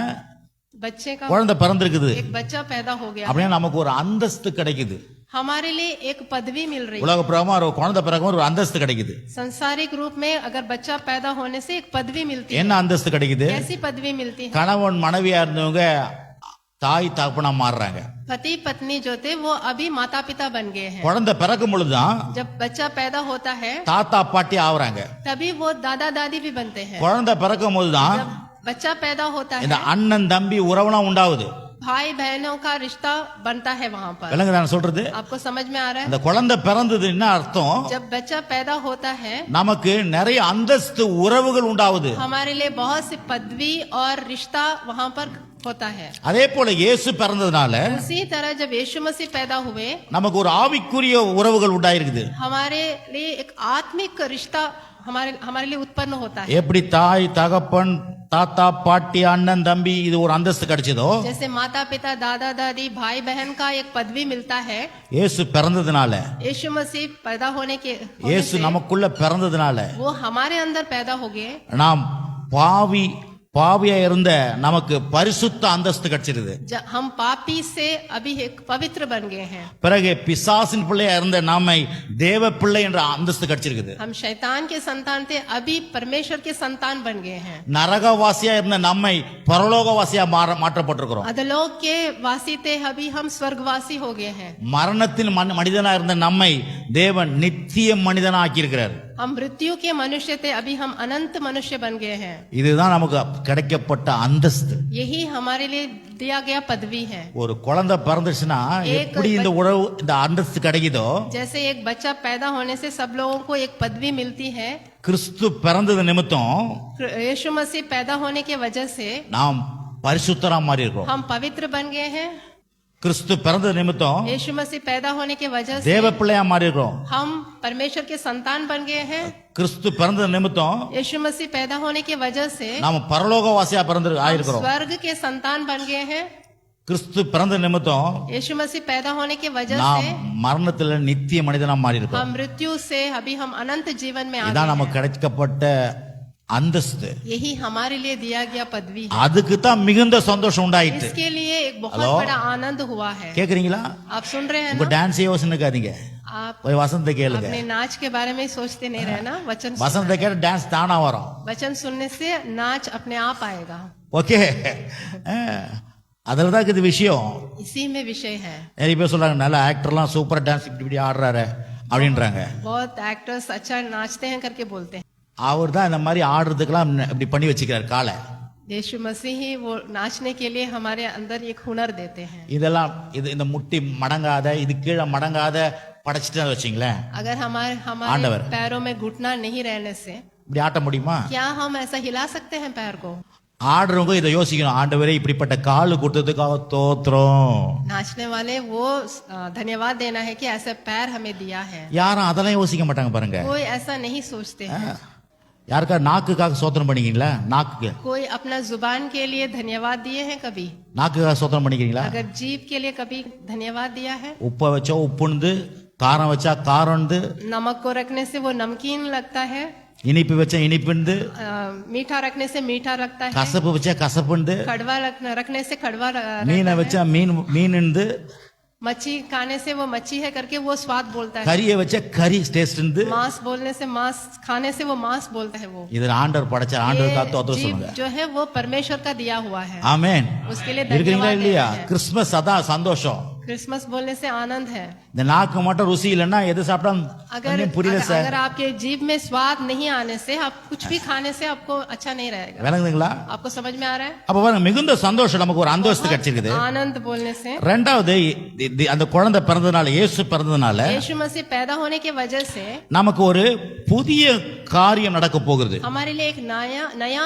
बच्चे का குழந்தை பிறந்திருக்குது एक बच्चा पैदा हो गया। அப்படின்னா நமக்கு ஒரு அந்தஸ்து கிடைக்குது. हमारे लिए एक पदवी मिल रही है। உலக பிரகாரமா ஒரு குழந்தை பிறகு ஒரு அந்தஸ்து கிடைக்குது. संसारिक रूप में अगर बच्चा पैदा होने से एक पदवी मिलती है। என்ன அந்தஸ்து கிடைக்குது? कैसी पदवी मिलती है? கணவன் மனைவியா இருந்தவங்க தாய் தகப்பனா மாறுறாங்க. पति पत्नी जो थे वो अभी माता पिता बन गए हैं। குழந்தை பிறக்கும் பொழுதுதான் जब बच्चा पैदा होता है தாத்தா பாட்டி ஆகுறாங்க. तभी वो दादा दादी भी बनते हैं। குழந்தை பிறக்கும் போதுதான் जब बच्चा पैदा होता இந்த है அண்ணன் தம்பி உறவுலாம் உண்டாகுது. भाई बहनों का रिश्ता बनता है वहाँ पर। விளங்கு நான் சொல்றது? आपको समझ में आ रहा அந்த है? குழந்தை பிறந்ததுன்னா அர்த்தம் जब बच्चा पैदा होता है நமக்கு நிறைய அந்தஸ்து உறவுகள் உண்டாகுது. हमारे लिए बहुत सी पदवी और रिश्ता वहाँ पर होता है। அதே போல இயேசு பிறந்ததுனால उसी तरह जब यीशु मसीह पैदा हुए நமக்கு ஒரு ஆவிக்குரிய உறவுகள் உண்டாயிருக்குது. हमारे लिए एक आत्मिक रिश्ता हमारे लिए उत्पन्न होता है। எப்படி தாய் தகப்பன் தாத்தா பாட்டி அண்ணன் தம்பி இது ஒரு அந்தஸ்து கிடைச்சதோ जैसे माता पिता दादा दादी भाई बहन का एक पदवी मिलता है, இயேசு பிறந்ததுனால यीशु मसीह पैदा होने இயேசு से நமக்குள்ள பிறந்ததுனால वो हमारे अंदर पैदा हो गए। நாம் பாவியா இருந்த நமக்கு பரிசுத்த அந்தஸ்து கிடைச்சிருது. हम पापी से अभी एक पवित्र बन गए हैं। பிறகு பிசாசின் பிள்ளையா இருந்த நாமை தேவ பிள்ளை என்ற அந்தஸ்து கிடைச்சிருக்குது. हम शैतान के संतान थे, अभी परमेश्वर के संतान बन गए हैं। நரகவாசியா இருந்த நம்மை பரலோகவாசியா மாற்றப்பட்டிருக்கிறோம். अधलोक के वासी थे, अभी हम स्वर्गवासी हो गए हैं। மரணத்தின் மனிதனா இருந்த நம்மை தேவன் நித்திய மனிதனா ஆக்கியிருக்கிறார். हम मृत्यु के मनुष्य थे, अभी हम अनंत मनुष्य बन गए हैं। இதுதான் நமக்கு கிடைக்கப்பட்ட அந்தஸ்து. यही हमारे लिए दिया गया पदवी है। ஒரு குழந்தை பிறந்துச்சுன்னா எப்படி இந்த உறவு இந்த அந்தஸ்து கிடைக்குதோ जैसे एक बच्चा पैदा होने से सब लोगों को एक पदवी मिलती है, கிறிஸ்து பிறந்தது நிமித்தம் यीशु मसीह पैदा होने की वजह से நாம் பரிசுத்தரா மாறி இருக்கிறோம். हम पवित्र बन गए हैं। கிறிஸ்து பிறந்தது நிமித்தம் यीशु मसीह पैदा होने की वजह से தேவ பிள்ளையா மாறி இருக்கிறோம். हम परमेश्वर के संतान बन गए हैं। கிறிஸ்து பிறந்தது நிமித்தம் यीशु मसीह पैदा होने की वजह से நாம் பரலோகவாசியா ஆயிருக்கிறோம். स्वर्ग के संतान बन गए हैं। கிறிஸ்து பிறந்த நிமித்தம் यीशु मसीह पैदा होने की वजह நாம் से மரணத்துல நித்திய மனிதனா மாறி हम இருக்கிறோம். मृत्यु से अभी हम अनंत जीवन में आ இதான் गए நமக்கு हैं। கிடைக்கப்பட்ட அந்தஸ்து. यही हमारे लिए दिया गया पदवी है। அதுக்கு தான் மிகுந்த சந்தோஷம் உண்டாயிட்டு. इसके लिए एक बहुत हेलो? बड़ा आनंद हुआ है। கேக்குறீங்களா? आप सुन रहे हैं உங்க ना? டான்ஸ் யோசனைக்காதீங்க, आप போய் வசந்த கேளுங்க. अपने नाच के बारे में सोचते नहीं रहना। வசந்த கேட்ட டான்ஸ் தானா வரும். वचन सुनने से नाच अपने आप आएगा। ஓகே, அதுல தான் இது விஷயம். इसी में विषय है। நிறைய பேர் சொல்றாங்க நல்ல ஆக்டர்லாம் சூப்பர் டான்ஸ் இப்படி ஆடுறாரு அப்படின்றாங்க. बहुत एक्टर्स अच्छा नाचते हैं करके बोलते हैं। அவர் தான் இந்த மாதிரி ஆடுறதுக்கெல்லாம் இப்படி பண்ணி வச்சுக்கிறார் காலை. यीशु मसीह ही वो नाचने के लिए हमारे अंदर एक हुनर देते हैं। இதெல்லாம் இந்த முட்டி மடங்காத இது கீழே மடங்காத படைச்சிட்டு வச்சிங்களேன், अगर हमारे आंडवर। पैरों में घुटना नहीं रहने से இப்படி ஆட்ட முடியுமா? क्या हम ऐसा हिला सकते हैं पैर को? ஆடுறவங்க இதை யோசிக்கணும், ஆண்டவரே இப்படிப்பட்ட காலு கொடுத்ததுக்காக தோத்திரம். नाचने वाले वो धन्यवाद देना है कि ऐसा पैर हमें दिया है। யாரும் அதெல்லாம் யோசிக்க மாட்டாங்க பாருங்க. कोई ऐसा नहीं सोचते हैं। யாருக்கா நாக்குக்காக சோத்திரம் பண்ணிக்கிறீங்களா? நாக்குக்கு कोई अपना जुबान के लिए धन्यवाद दिए हैं कभी? நாக்குக்காக சோத்திரம் பண்ணிக்கிறீங்களா? अगर जीभ के लिए कभी धन्यवाद दिया है? உப்பை வச்சா உப்புண்டு, காரம் வச்சா காரம்ண்டு, नमक को रखने से वो नमकीन लगता है, இனிப்பு வச்சா இனிப்புண்டு, मीठा रखने से मीठा लगता है, கசப்பு வச்சா கசப்புண்டு, कड़वा रखने से कड़वा மீனை வச்சா மீனுண்டு, मच्छी खाने से वो मच्छी है करके वो स्वाद बोलता है, கறியை வச்சா கறி டேஸ்ட். मांस बोलने से मांस खाने से वो मांस बोलता है। वो இதுல ஆண்டவர் படைச்ச ஆண்டவருக்காக தோத்திரம் जीभ சொல்லுங்க. जो है वो परमेश्वर का दिया हुआ है। ஆமென். उसके लिए இருக்கீங்களா धन्यवाद இல்லையா? देते हैं। கிறிஸ்மஸ் அதான் சந்தோஷம். क्रिसमस बोलने से आनंद है। இந்த நாக்கு மட்டும் ருசி இல்லைன்னா எது சாப்பிட்டா अगर ஒண்ணும் புரியல சார். अगर आपके जीभ में स्वाद नहीं आने से आप कुछ भी खाने से आपको अच्छा नहीं रहेगा। விளங்குதுங்களா? आपको समझ में आ रहा है? அப்ப பாருங்க மிகுந்த சந்தோஷம் நமக்கு ஒரு அந்தஸ்து கிடைச்சிருக்குது. आनंद बोलने से ரெண்டாவது அந்த குழந்தை பிறந்ததுனால இயேசு பிறந்ததுனால यीशु मसीह पैदा होने की वजह से நமக்கு ஒரு புதிய காரியம் நடக்க போகுது. हमारे लिए एक नया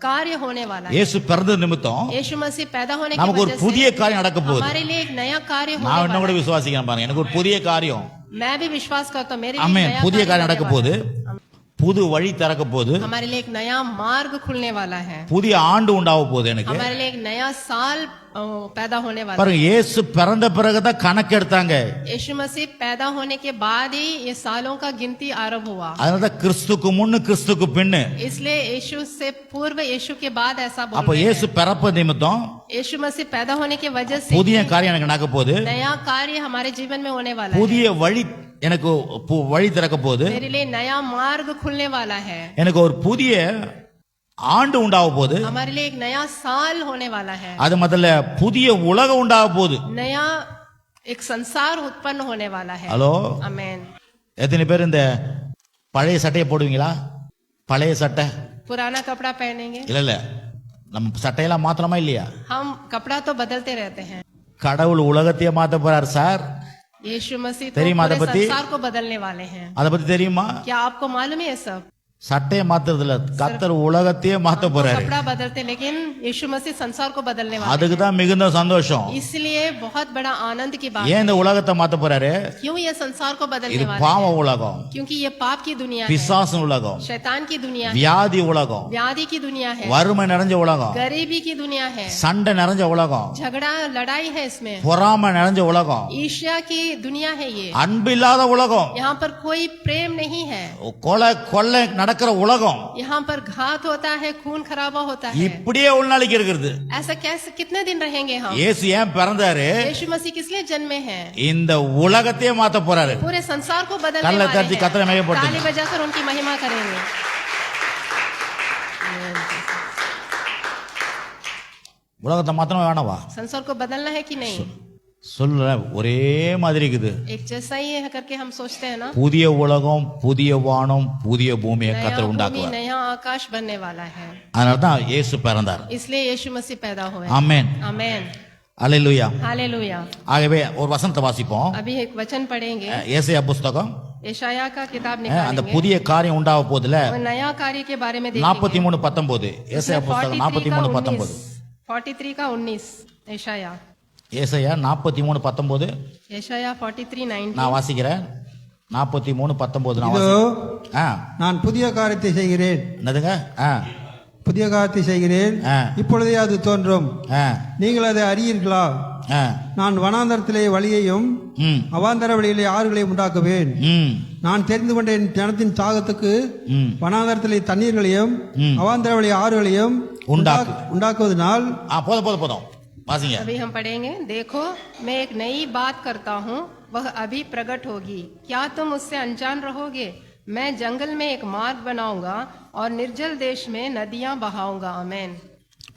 कार्य होने वाला है। இயேசு பிறந்த நிமித்தம் यीशु मसीह पैदा होने की நமக்கு ஒரு वजह புதிய से காரியம் நடக்க போகுது. हमारे लिए एक नया कार्य होने நான் वाला இன்னும் கூட है। விசுவாசிக்கிறேன் பாருங்க, எனக்கு ஒரு புதிய காரியம். मैं भी विश्वास करता हूँ मेरे लिए ஆமென். नया புதிய कार्य காரியம் நடக்க होने போகுது, वाला है। புது வழி திறக்க போகுது, हमारे लिए एक नया मार्ग खुलने वाला है। புதிய ஆண்டு உண்டாக போகுது. எனக்கு हमारे लिए एक नया साल पैदा होने वाला है। பாருங்க இயேசு பிறந்த பிறகுதான் கணக்கு எடுத்தாங்க. यीशु मसीह पैदा होने के बाद ही ये सालों का गिनती आरंभ हुआ। அதனால கிறிஸ்துக்கு முன்னு கிறிஸ்துக்கு பின்னு. इसलिए यीशु से पूर्व यीशु के बाद ऐसा बोल அப்ப रहे இயேசு हैं। பிறப்பு நிமித்தம் यीशु मसीह पैदा होने की वजह से புதிய காரியம் எனக்கு நடக்க போகுது, नया कार्य हमारे जीवन में होने वाला है। புதிய வழி எனக்கு வழி திறக்க போகுது, मेरे लिए नया मार्ग खुलने वाला है। எனக்கு ஒரு புதிய ஆண்டு உண்டாக போகுது. हमारे लिए एक नया साल होने वाला है, அது முதல்ல புதிய உலகம் உண்டாக போகுது. नया एक संसार उत्पन्न होने वाला है. ஹலோ, आमेन. எத்தனை பேர் இந்த பழைய சட்டையை போடுவீங்களா? பழைய சட்டை पुराना कपड़ा पहनेंगे? இல்ல இல்ல, நம்ம சட்டையெல்லாம் மாத்திரமா இல்லையா? हम कपड़ा तो बदलते रहते हैं. கடவுள் உலகத்தையே மாத்த போறார் சார். यीशु मसीह तो தெரியுமா அதை पूरे பத்தி? संसार को बदलने वाले हैं. அதை பத்தி தெரியுமா? क्या आपको मालूम है ये सब? சட்டையை மாத்துறது இல்ல, கர்த்தர் உலகத்தையே மாத்த போறாரு. कपड़ा बदलते, लेकिन यीशु मसीह संसार को बदलने वाले அதுக்கு தான் மிகுந்த சந்தோஷம். हैं. इसलिए बहुत बड़ा आनंद की बात ஏன் இந்த உலகத்தை மாத்த போறாரு? क्यों ये संसार को बदलने இது वाले பாவ हैं? உலகம், क्योंकि ये पाप की दुनिया है, பிசாசு உலகம், शैतान की दुनिया है, வியாதி உலகம், व्याधि की दुनिया है, வறுமை நிறைஞ்ச உலகம், गरीबी की दुनिया है, சண்டை நிறைஞ்ச உலகம், झगड़ा लड़ाई है इसमें, பொறாமை நிறைஞ்ச உலகம், ईर्ष्या की दुनिया है ये. அன்பில்லாத உலகம், यहाँ पर कोई प्रेम नहीं है. கொலை கொள்ளை நடக்கிற உலகம். यहाँ पर घात होता है, खून खराबा होता है. இப்படியே உள்ள நாளைக்கு இருக்குது. ऐसा कैसे कितने दिन रहेंगे हम? இயேசு ஏன் பிறந்தாரு? यीशु मसीह किस लिए जन्मे हैं? இந்த உலகத்தையே மாத்த போறாரு. पूरे संसार को बदलने கல்லை वाले தட்டி கத்தரை हैं. மகிமைப்படுத்துங்க. ताली बजाकर उनकी महिमा करेंगे. உலகத்தை மாத்தணும் வேணாவா? संसार को बदलना है कि नहीं? சொல்ல ஒரே மாதிரி இருக்குது. एक जैसा ही है करके हम सोचते हैं ना. புதிய உலகம், புதிய வானம், புதிய பூமியை नया கர்த்தர் भूमि, உண்டாக்குவார். नया आकाश बनने वाला है. அதனால தான் இயேசு பிறந்தார். इसलिए यीशु मसीह पैदा हुए. ஆமென். आमेन. அல்லேலூயா. हालेलुया. ஆகவே ஒரு வசனத்தை வாசிப்போம். अभी एक वचन पढ़ेंगे. ஏசாயா புஸ்தகம் यशाया का किताब அந்த निकालेंगे. புதிய காரியம் உண்டாக போதுல और नया कार्य के बारे में देखेंगे. 43:19. ஏசாயா புஸ்தகம் 43:19. 43 का 19. यशाया ஏசாயா 43:19. यशाया 43:19. நான் வாசிக்கிறேன். 43:19 நான் இதோ வாசிக்கிறேன். நான் புதிய காரியத்தை செய்கிறேன், என்னதுங்க? புதிய காரியத்தை செய்கிறேன், இப்பொழுதே அது தோன்றும், நீங்கள் அதை அறியீர்களா? நான் வனாந்தரத்திலே வழியையும் அவாந்தர வழியிலே ஆறுகளையும் உண்டாக்குவேன். நான் தெரிந்து கொண்ட என் ஜனத்தின் தாகத்துக்கு வனாந்தரத்திலே தண்ணீர்களையும் அவாந்தர வழி ஆறுகளையும் உண்டாக்குவதனால். போதும் வாசிங்க. अभी हम पढ़ेंगे. देखो मैं एक नई बात करता हूँ, वह अभी प्रकट होगी, क्या तुम उससे अनजान रहोगे? मैं जंगल में एक मार्ग बनाऊंगा और निर्जल देश में नदियां बहाऊंगा. आमेन.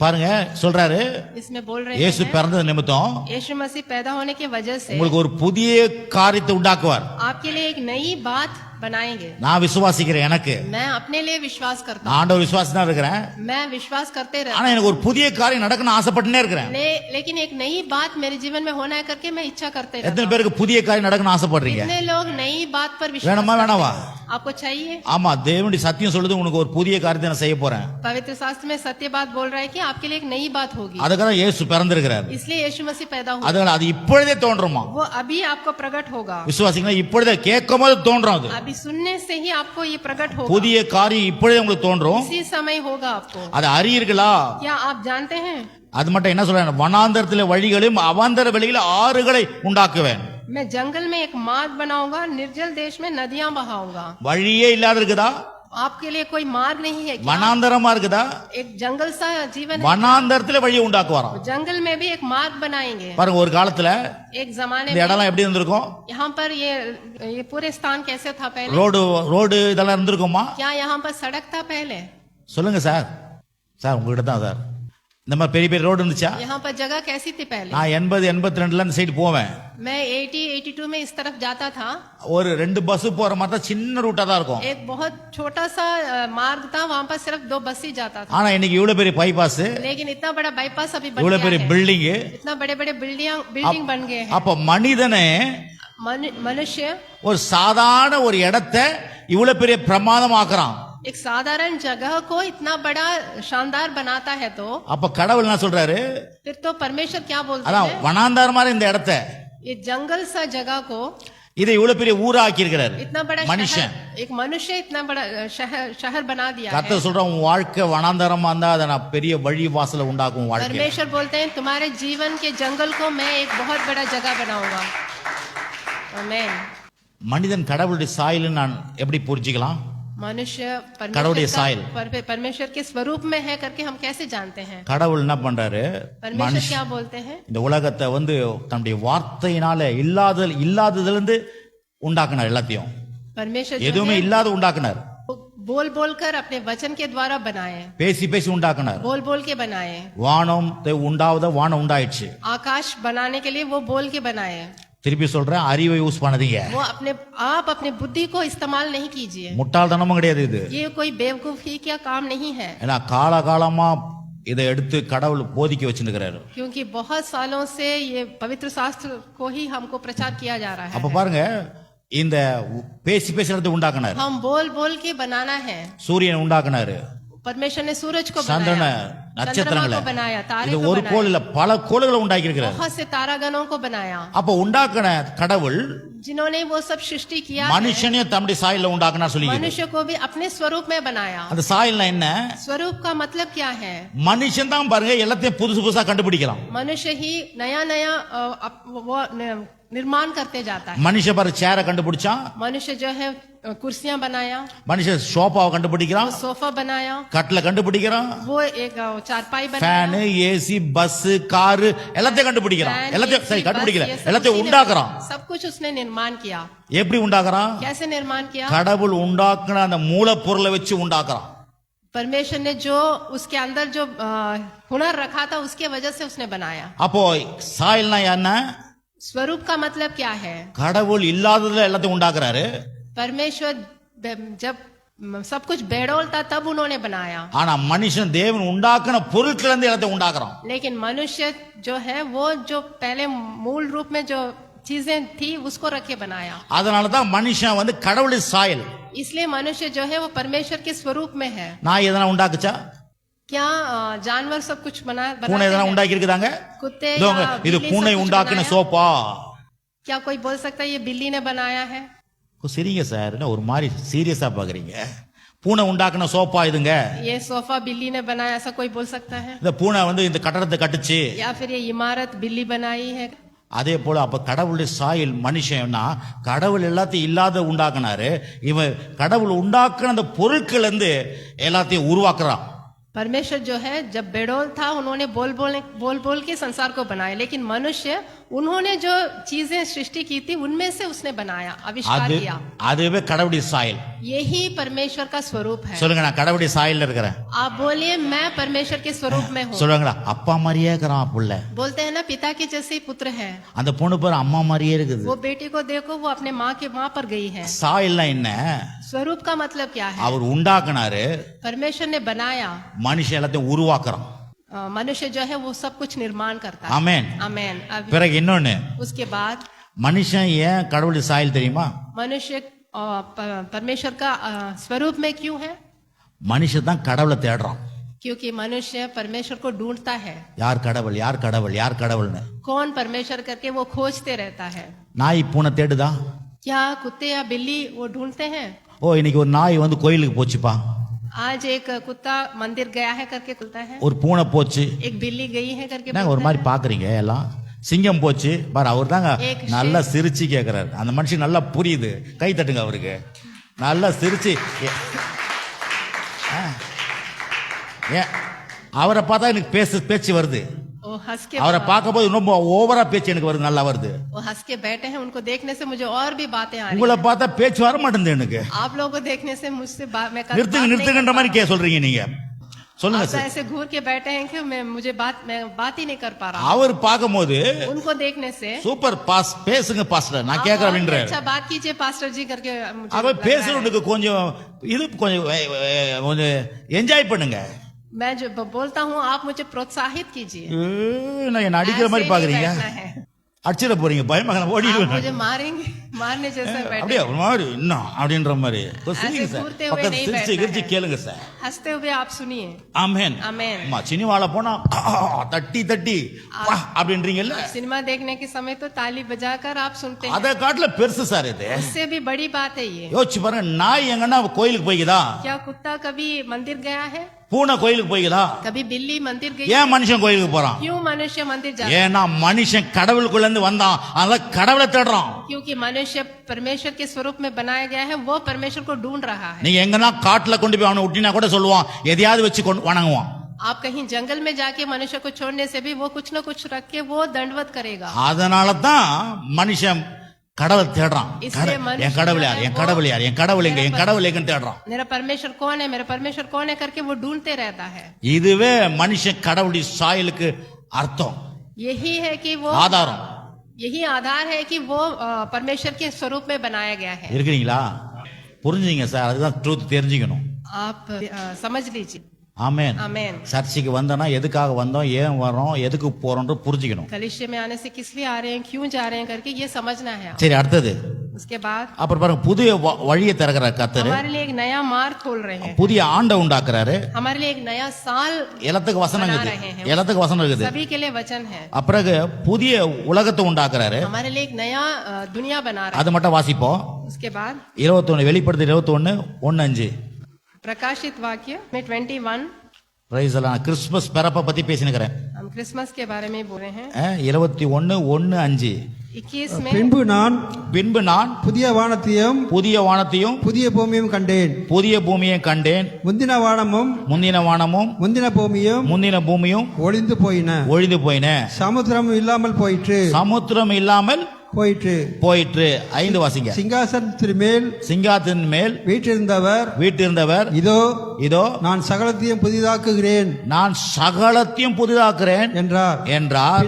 பாருங்க சொல்றாரு, इसमें बोल रहे இயேசு हैं பிறந்தது நிமித்தம் यीशु मसीह पैदा होने की वजह से உங்களுக்கு ஒரு புதிய காரியத்தை உண்டாக்குவார். आपके लिए एक नई बात बनाएंगे. நான் விசுவாசிக்கிறேன். எனக்கு मैं अपने लिए विश्वास करता நான் ஆண்டவர் விசுவாசம் தான் இருக்கிறேன். हूँ, मैं विश्वास करते रहता ஆனா எனக்கு ஒரு புதிய காரியம் நடக்கணும்னு ஆசைப்பட்டுனே இருக்கிறேன். लेकिन एक नई बात मेरे जीवन में होना है करके मैं इच्छा करते रहता எத்தனை பேருக்கு புதிய காரியம் நடக்கணும்னு ஆசைப்படுறீங்க? हूँ. कितने लोग नई बात पर विश्वास வேணுமா வேணாவா? आपको चाहिए? ஆமா, தேவனுடைய சத்தியம் சொல்லுது உனக்கு ஒரு புதிய காரியத்தை நான் செய்ய போறேன். पवित्र शास्त्र में सत्य बात बोल रहा है कि आपके लिए एक नई बात होगी. அதுக்காக இயேசு பிறந்திருக்கிறார். इसलिए यीशु मसीह पैदा हुआ. அதனால அது இப்பொழுதே தோன்றுமா? वो अभी आपको प्रकट होगा. விசுவாசிங்களா? இப்பொழுதே கேட்கும் போது தோன்றும். அது अभी सुनने से ही आपको ये प्रकट होगा. புதிய காரியம் இப்பொழுதே உங்களுக்கு தோன்றும். इसी समय होगा आपको. அது அறியீர்களா? क्या आप जानते हैं? அது மட்டும் என்ன சொல்றாங்க? வனாந்தரத்திலே வழிகளும் அவாந்தர வெளியில ஆறுகளை உண்டாக்குவேன். मैं जंगल में एक मार्ग बनाऊंगा, निर्जल देश में नदियां बहाऊंगा. வழியே இல்லாத இருக்குதா? आपके लिए कोई मार्ग नहीं है क्या? வனாந்தரமா இருக்குதா? एक जंगल सा जीवन है. வனாந்தரத்திலே வழியை உண்டாக்குவாராம். जंगल में भी एक मार्ग बनाएंगे. பாருங்க, ஒரு காலத்துல एक जमाने இந்த में இடம்லாம் எப்படி இருந்திருக்கும்? यहाँ पर ये पूरे स्थान कैसे था पहले? ரோடு இதெல்லாம் இருந்திருக்குமா? क्या यहाँ पर सड़क था पहले? சொல்லுங்க சார். சார் உங்ககிட்ட தான் சார். இந்த மாதிரி பெரிய பெரிய ரோடு இருந்துச்சா? यहाँ पर जगह कैसी थी पहले? நான் 80-82 அந்த சைடு போவேன். मैं 80-82 में इस तरफ जाता था. ஒரு 2 பஸ் போற மாதிரி தான் சின்ன ரூட்டா தான் இருக்கும். एक बहुत छोटा सा मार्ग था, वहाँ पर सिर्फ 2 बस ही जाता था. ஆனா இன்னைக்கு இவ்வளவு பெரிய பைபாஸ், लेकिन इतना बड़ा बाईपास अभी बन இவ்வளவு गया பெரிய है. பில்டிங், इतना बड़े बड़े बिल्डिंग बन गए हैं. அப்ப மனிதனே मनुष्य ஒரு சாதாரண ஒரு இடத்தை இவ்வளவு பெரிய பிரமாதமாக்குறான். एक साधारण जगह को इतना बड़ा शानदार बनाता है, तो அப்ப கடவுள் என்ன சொல்றாரு? फिर तो परमेश्वर क्या बोलते அதான் हैं? வனாந்தார மாதிரி இந்த இடத்தை, ये जंगल सा जगह को இதை இவ்வளவு பெரிய ஊரா ஆக்கி இருக்கிறாரு इतना बड़ा மனுஷன். शहर, एक मनुष्य इतना बड़ा शहर बना दिया है. கர்த்தர் சொல்றான், உன் வாழ்க்கை வனாந்தரமா இருந்தா அதை நான் பெரிய வழி வாசல உண்டாக்கும் வாழ்க்கை. परमेश्वर बोलते हैं तुम्हारे जीवन के जंगल को मैं एक बहुत बड़ा जगह बनाऊंगा. आमीन. மனிதன் கடவுளுடைய சாயல்னு நான் எப்படி புரிஞ்சுக்கலாம்? मनुष्य கடவுளுடைய சாயல், परमेश्वर के स्वरूप में है करके हम कैसे जानते हैं? கடவுள் என்ன பண்றாரு? परमेश्वर क्या बोलते हैं? இந்த உலகத்தை தன்னுடைய வார்த்தையினால இல்லாததுல இருந்து உண்டாக்குனார். எல்லாத்தையும் परमेश्वर எதுவுமே இல்லாத உண்டாக்குனார். बोल बोल कर अपने वचन के द्वारा बनाए, பேசி பேசி உண்டாக்குனார். बोल बोल के बनाए। வானத்தை உண்டாவத வானம் உண்டாயிடுச்சு. आकाश बनाने के लिए वो बोल के बनाए। திருப்பி சொல்றேன், அறிவை யூஸ் பண்ணாதீங்க. वो आप अपने बुद्धि को इस्तेमाल नहीं कीजिए। முட்டாள்தனமும் கிடையாது இது. ये कोई बेवकूफी का काम नहीं है, ஏன்னா காலகாலமா இதை எடுத்து கடவுள் போதிக்க வச்சிருக்கிறாரு. क्योंकि बहुत सालों से ये पवित्र शास्त्र को ही हमको प्रचार किया जा रहा அப்ப है। பாருங்க, இந்த பேசி பேசி இடத்தை உண்டாக்குனாரு. हम बोल बोल के बनाना है। சூரியன் உண்டாக்குனாரு, परमेश्वर ने सूरज को சந்திரனை, बनाया, चंद्रमा நட்சத்திரங்களை, को बनाया, तारे இது को ஒரு கோள் बनाया, இல்ல பல கோள்களை உண்டாக்கி இருக்கிறார். बहुत से तारागणों को बनाया। அப்ப உண்டாக்குன கடவுள் जिन्होंने वो सब सृष्टि किया है, மனுஷனையும் தம்முடைய சாயல்ல உண்டாக்குனா சொல்லி. मनुष्य को भी अपने स्वरूप में बनाया। அந்த சாயல்னா என்ன? स्वरूप का मतलब क्या है? மனுஷன் தான் பாருங்க எல்லாத்தையும் புதுசு புதுசா கண்டுபிடிக்கலாம். मनुष्य ही नया नया वो निर्माण करते जाता है। மனுஷ பாரு சேரை கண்டுபிடிச்சான், मनुष्य जो है कुर्सियां बनाया, மனுஷன் சோஃபாவை கண்டுபிடிக்கிறான், सोफा बनाया, கட்டில கண்டுபிடிக்கிறான், वो एक चारपाई ஃபேன், बनाया, ஏசி, பஸ், கார் எல்லாத்தையும் கண்டுபிடிக்கிறான். फैन, எல்லாத்தையும் சரி एसी, கண்டுபிடிக்கல, बस, ये सब எல்லாத்தையும் उसी ने உண்டாக்குறான். बनाया। सब कुछ उसने निर्माण किया। எப்படி உண்டாக்குறான்? कैसे निर्माण किया? கடவுள் உண்டாக்குன அந்த மூலப்பொருளை வச்சு உண்டாக்குறான். परमेश्वर ने जो उसके अंदर जो हुनर रखा था उसके वजह से उसने बनाया। அப்போ சாயல்னா என்ன? स्वरूप का मतलब क्या है? கடவுள் இல்லாததுல எல்லாத்தையும் உண்டாக்குறாரு. परमेश्वर जब सब कुछ बेडोल था तब उन्होंने बनाया, ஆனா மனுஷன் தேவன் உண்டாக்குன பொருட்கள் இருந்து எல்லாத்தையும் உண்டாக்குறான். लेकिन मनुष्य जो है वो जो पहले मूल रूप में जो चीजें थी उसको रख के बनाया। அதனால தான் மனுஷன் வந்து கடவுளின் சாயல். इसलिए मनुष्य जो है वो परमेश्वर के स्वरूप में है। நான் எதனா உண்டாக்குச்சா? क्या जानवर सब कुछ பூனை बनाते எதனா हैं? உண்டாக்கி இருக்குதாங்க? कुत्ते இதோங்க, या இது बिल्ली பூனை सब कुछ உண்டாக்குன बनाया? சோப்பா? क्या कोई बोल सकता है ये बिल्ली ने बनाया है? சரிங்க சார், என்ன ஒரு மாதிரி சீரியஸா பாக்குறீங்க? பூனை உண்டாக்குன சோப்பா இதுங்க? ये सोफा बिल्ली ने बनाया ऐसा कोई बोल सकता है? இந்த பூனை வந்து இந்த கட்டடத்தை கட்டுச்சு. या फिर ये इमारत बिल्ली बनाई है? அதே போல அப்ப கடவுளுடைய சாயல் மனுஷன்னா கடவுள் எல்லாத்தையும் இல்லாத உண்டாக்குனாரு. இவன் கடவுள் உண்டாக்குன அந்த பொருட்கள் இருந்து எல்லாத்தையும் உருவாக்குறான். परमेश्वर जो है जब बेडोल था उन्होंने बोल बोल के संसार को बनाया, लेकिन मनुष्य उन्होंने जो चीजें सृष्टि की थी उनमें से उसने बनाया, आविष्कार किया। அதுவே கடவுளுடைய சாயல். यही परमेश्वर का स्वरूप है। சொல்லுங்க, நான் கடவுளுடைய சாயல்ல இருக்கிறேன். आप बोलिए मैं परमेश्वर के स्वरूप में हूँ। சொல்லுங்களா, அப்பா மாதிரியே இருக்கிறான் புள்ள. बोलते हैं ना पिता के जैसे ही पुत्र है। அந்த பொண்ணு பேர் அம்மா மாதிரியே இருக்குது. वो बेटी को देखो वो अपने माँ पर गई है। சாயல்னா என்ன? स्वरूप का मतलब क्या है? அவர் உண்டாக்குனாரு, परमेश्वर ने बनाया, மனுஷன் எல்லாத்தையும் உருவாக்குறான். मनुष्य जो है वो सब कुछ निर्माण करता है। ஆமென். आमेन। பிறகு இன்னொன்னு, उसके बाद மனுஷன் ஏன் கடவுளுடைய சாயல் தெரியுமா? मनुष्य परमेश्वर का स्वरूप में क्यों है? மனுஷன் தான் கடவுளை தேடுறான். क्योंकि मनुष्य परमेश्वर को ढूंढता है। யார் கடவுள், யார் கடவுள், யார் கடவுள்னு. कौन परमेश्वर करके वो खोजते रहता है। நாய் பூனை தேடுதா? क्या कुत्ते या बिल्ली वो ढूंढते हैं? ஓ, இன்னைக்கு ஒரு நாய் வந்து கோயிலுக்கு போச்சுப்பா, आज एक कुत्ता मंदिर गया है करके खुलता है, ஒரு பூனை போச்சு, एक बिल्ली गई है करके நாங்க ஒரு बोलता மாதிரி பாக்குறீங்க எல்லாம். சிங்கம் போச்சு பாரு, அவர் தாங்க ஏக் நல்லா சிரிச்சு கேக்குறாரு. அந்த மனுஷன் நல்லா புரியுது, கை தட்டுங்க அவருக்கு. நல்லா சிரிச்சு ஏன் அவரை பார்த்தா எனக்கு பேச்சு வருது. है। वो हंस के அவரை பார்க்கும்போது ரொம்ப ஓவரா பேச்சு எனக்கு வருது, நல்லா வருது. वो हंस के बैठे हैं, उनको देखने से मुझे और भी बातें आ रही உங்களை हैं। பார்த்தா பேச்சு வர மாட்டேங்குது எனக்கு. आप लोगों को देखने से मुझसे मैं बात நிறுத்துங்க नहीं நிறுத்துங்கன்ற कर மாதிரி சொல்றீங்க நீங்க. சொல்லுங்க आप तो சார். ऐसे घूर के बैठे हैं कि मैं बात ही नहीं कर पा रहा। அவர் பார்க்கும்போது उनको देखने से சூப்பர் பாஸ் பேசுங்க பாஸ்டர், நான் கேட்கறேன் आप और भी அப்படின்றாரு. अच्छा बात कीजिए पास्टर जी करके मुझे அவர் लग रहा है। பேசுறதுக்கு கொஞ்சம் இது கொஞ்சம் என்ஜாய் பண்ணுங்க. मैं जो बोलता हूँ आप मुझे प्रोत्साहित कीजिए। நான் என்ன அடிக்கிற மாதிரி ऐसे नहीं பாக்குறீங்க? बैठना है। அடிச்சிட போறீங்க, பயமாக आप ஓடிடுவேன். मुझे मारेंगे, मारने जैसा बैठे அப்படியே ஒரு மாதிரி இன்னும் அப்படின்ற மாதிரி சிரிங்க சார். घूरते हुए பக்கத்து नहीं சிரிச்சு बैठना கிரிச்சு है। கேளுங்க சார். हंसते हुए आप सुनिए। ஆமென். आमेन। அம்மா சினிமால போனா தட்டி தட்டி வா அப்படின்றீங்கல்ல, सिनेमा देखने के समय तो ताली बजाकर आप सुनते हैं, அதை காட்டுல பெருசு சார் இது. उससे भी बड़ी बात है ये। யோசிச்சு பாருங்க, நாய் எங்கன்னா கோயிலுக்கு போய்க்குதா? क्या कुत्ता कभी मंदिर गया है? பூனை கோயிலுக்கு போய்க்குதா? कभी बिल्ली मंदिर गई? ஏன் மனுஷன் கோயிலுக்கு போறான்? क्यों मनुष्य मंदिर जाता है? ஏன்னா மனுஷன் கடவுளுக்குள்ள இருந்து வந்தான், அத கடவுளை தேடுறான். क्योंकि मनुष्य परमेश्वर के स्वरूप में बनाया गया है, वो परमेश्वर को ढूंढ रहा है। நீங்க எங்கன்னா காட்டுல கொண்டு போய் அவனை விட்டினா கூட சொல்லுவான், எதையாவது வச்சு வணங்குவான். आप कहीं जंगल में जाके मनुष्य को छोड़ने से भी वो कुछ न कुछ रख के वो दंडवत करेगा। அதனால தான் மனுஷன் கடவுள் தேடுறான். इसलिए मनुष्य என் கடவுள் யார், जो है என் கடவுள் யார், என் கடவுள் எங்க, என் கடவுள் எங்கன்னு தேடுறான். मेरा परमेश्वर कौन है, मेरा परमेश्वर कौन है करके वो ढूंढते रहता है. இதுவே மனுஷன் கடவுளுடைய சாயலுக்கு அர்த்தம், यही है कि वो ஆதாரம். यही आधार है कि वो परमेश्वर के स्वरूप में बनाया गया है. இருக்கிறீங்களா? புரிஞ்சுங்க சார், அதுதான் ட்ரூத் தெரிஞ்சுக்கணும். आप समझ लीजिए. ஆமென். आमेन. சர்ச்சுக்கு வந்தோம்னா எதுக்காக வந்தோம், ஏன் வரோம், எதுக்கு போறோம்னு புரிஞ்சுக்கணும். कलीसिया में आने से किस लिए आ रहे हैं, क्यों जा रहे हैं करके ये समझना है. சரி, அடுத்தது उसके बाद அப்புறம் பாருங்க, புதிய வழியை திறக்கிறார் கர்த்தர். हमारे लिए एक नया मार्ग खोल रहे हैं. புதிய ஆண்டை உண்டாக்குறாரு. हमारे लिए एक नया साल எல்லாத்துக்கு வசனம் बना இருக்குது, रहे हैं. எல்லாத்துக்கு வசனம் இருக்குது. सभी के लिए वचन है. அப்புறம் புதிய உலகத்தை உண்டாக்குறாரு. हमारे लिए एक नया दुनिया बना रहे அது மட்டும் வாசிப்போம். हैं. उसके बाद 21 வெளிப்படுத்தி 21:1-5. प्रकाशित वाक्य में 21 பிரைஸ் எல்லாம் கிறிஸ்துமஸ் பிறப்பை பத்தி பேசினுக்கிறேன். हम क्रिसमस के बारे में बोल रहे हैं. 21:1-5. 21 में பின்பு நான் புதிய வானத்தையும் புதிய வானத்தையும் புதிய பூமியும் கண்டேன். புதிய பூமியை கண்டேன். முந்தின வானமும் முந்தின வானமும் முந்தின பூமியும் ஒளிந்து போயின. ஒழிந்து போயின. சமுத்திரம் இல்லாமல் போயிற்று. சமுத்திரம் இல்லாமல் போயிற்று. 5 வாசிங்க. சிங்காசனத்தின் மேல் சிங்காத்தின் மேல் வீற்றிருந்தவர் இதோ நான் சகலத்தையும் புதிதாக்குகிறேன், நான் சகலத்தையும் புதிதாக்குறேன் என்றார்.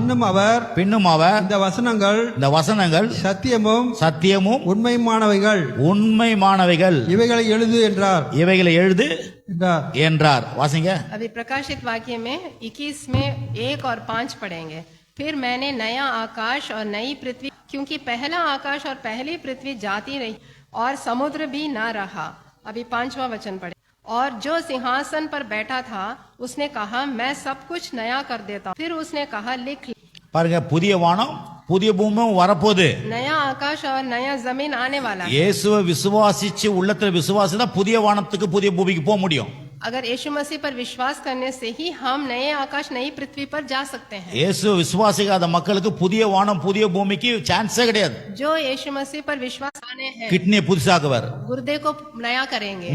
பின்னும் அவர் இந்த வசனங்கள் சத்தியமும் உண்மைமானவைகள் இவைகளை எழுது என்றார். வாசிங்க. अभी प्रकाशित वाक्य में 21 में 1 और 5 पढ़ेंगे. फिर मैंने नया आकाश और नई पृथ्वी, क्योंकि पहला आकाश और पहली पृथ्वी जाती रही और समुद्र भी न रहा. अभी 5वां वचन पढ़े. और जो सिंहासन पर बैठा था उसने कहा, मैं सब कुछ नया कर देता हूँ. फिर उसने कहा, लिख. பாருங்க, புதிய வானம் புதிய பூமியும் வரப்போகுது. नया आकाश और नया जमीन आने वाला है. இயேசுவை விசுவாசிச்சு உள்ளத்துல விசுவாசினா புதிய வானத்துக்கு புதிய பூமிக்கு போக முடியும். अगर यीशु मसीह पर विश्वास करने से ही हम नए आकाश नई पृथ्वी पर जा सकते हैं. இயேசு விசுவாசிக்காத மக்களுக்கு புதிய வானம் புதிய பூமிக்கு சான்ஸே கிடையாது. जो यीशु मसीह पर विश्वास आने हैं, கிட்னியை புதுசாக்குவார். गुर्दे को नया करेंगे.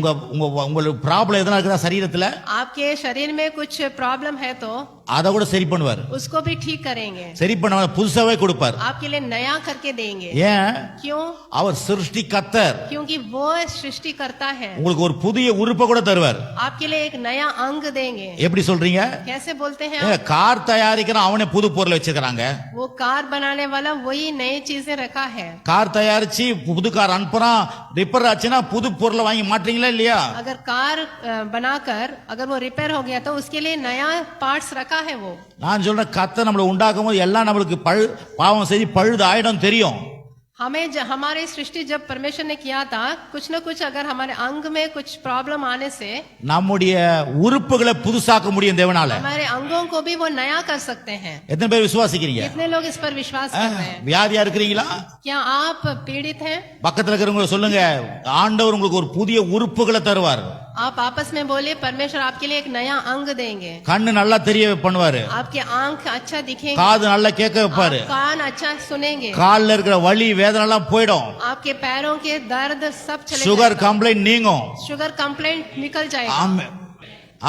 உங்களுக்கு ப்ராப்ளம் எதனா இருக்குதா சரீரத்துல, आपके शरीर में कुछ प्रॉब्लम है तो அதை கூட சரி பண்ணுவார். उसको भी ठीक करेंगे. சரி பண்ண புதுசாவே கொடுப்பார். आपके लिए नया करके देंगे. ஏன்? क्यों? அவர் சிருஷ்டி கர்த்தர். क्योंकि वो सृष्टि करता है. உங்களுக்கு ஒரு புதிய உறுப்பை கூட தருவார். आपके लिए एक नया अंग देंगे. எப்படி சொல்றீங்க? कैसे बोलते हैं? கார் தயாரிக்கிற அவனே புது பொருளை வச்சிருக்காங்க. वो कार बनाने वाला वही नई चीजें रखा है. கார் தயாரிச்சு புது கார் அனுப்புறான், ரிப்பேர் ஆச்சுன்னா புது பொருளை வாங்கி மாட்டீங்களா இல்லையா? अगर कार बनाकर अगर वो रिपेयर हो गया तो उसके लिए नया पार्ट्स रखा है वो. நான் சொல்றேன், கர்த்தர் நம்மளை உண்டாக்கும் போது எல்லாம் நம்மளுக்கு பாவம் செய்து பழுது ஆயிடும் தெரியும். हमें हमारी सृष्टि जब परमेश्वर ने किया था, कुछ न कुछ अगर हमारे अंग में कुछ प्रॉब्लम आने से நம்முடைய உறுப்புகளை புதுசாக்க முடியும் தேவனால. हमारे अंगों को भी वो नया कर सकते हैं. எத்தனை பேர் விசுவாசிக்கிறீங்க? कितने लोग इस पर विश्वास कर रहे हैं? வியாதியா இருக்கிறீங்களா? क्या आप पीड़ित हैं? பக்கத்துல இருக்கிறவங்க சொல்லுங்க, ஆண்டவர் உங்களுக்கு ஒரு புதிய உறுப்புகளை தருவார். आप आपस में बोले, परमेश्वर आपके लिए एक नया अंग देंगे. கண்ணு நல்லா தெரிய பண்ணுவாரு. आपके आंख अच्छा दिखेंगे. காது நல்லா கேட்க வைப்பாரு. कान अच्छा सुनेंगे. கால்ல இருக்கிற வலி வேதனை எல்லாம் போய்டும். आपके पैरों के दर्द सब चले சுகர் கம்ப்ளைண்ட் நீங்கும். शुगर कंप्लेंट निकल जाएगा. ஆமென்.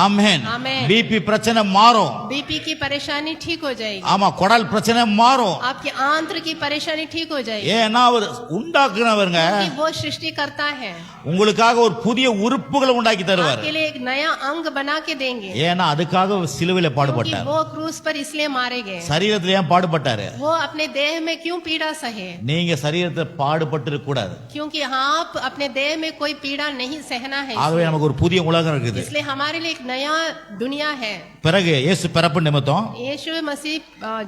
ஆமென். ஆமென். பிபி பிரச்சனை மாறும். बीपी की परेशानी ठीक हो जाएगी. ஆமா, குடல் பிரச்சனை மாறும். आपके आंत्र की परेशानी ठीक हो जाएगी. ஏன்னா அவர் உண்டாக்குனவர்ங்க. क्योंकि वो सृष्टि करता है. உங்களுக்காக ஒரு புதிய உறுப்புகளை உண்டாக்கி தருவார். आपके लिए एक नया अंग बना के देंगे. ஏன்னா அதுக்காக சிலுவையில பாடுபட்டார். वो क्रूस पर इसलिए मारे गए. சரீரத்துல ஏன் பாடுபட்டாரு? वो अपने देह में क्यों पीड़ा सहे? நீங்க சரீரத்தை பாடுபட்டு இருக்க கூடாது. क्योंकि आप अपने देह में कोई पीड़ा नहीं सहना है. ஆகவே நமக்கு ஒரு புதிய உலகம் இருக்குது. इसलिए हमारे लिए एक नया दुनिया है. பிறகு இயேசு பிறப்பு நிமித்தம் यीशु मसीह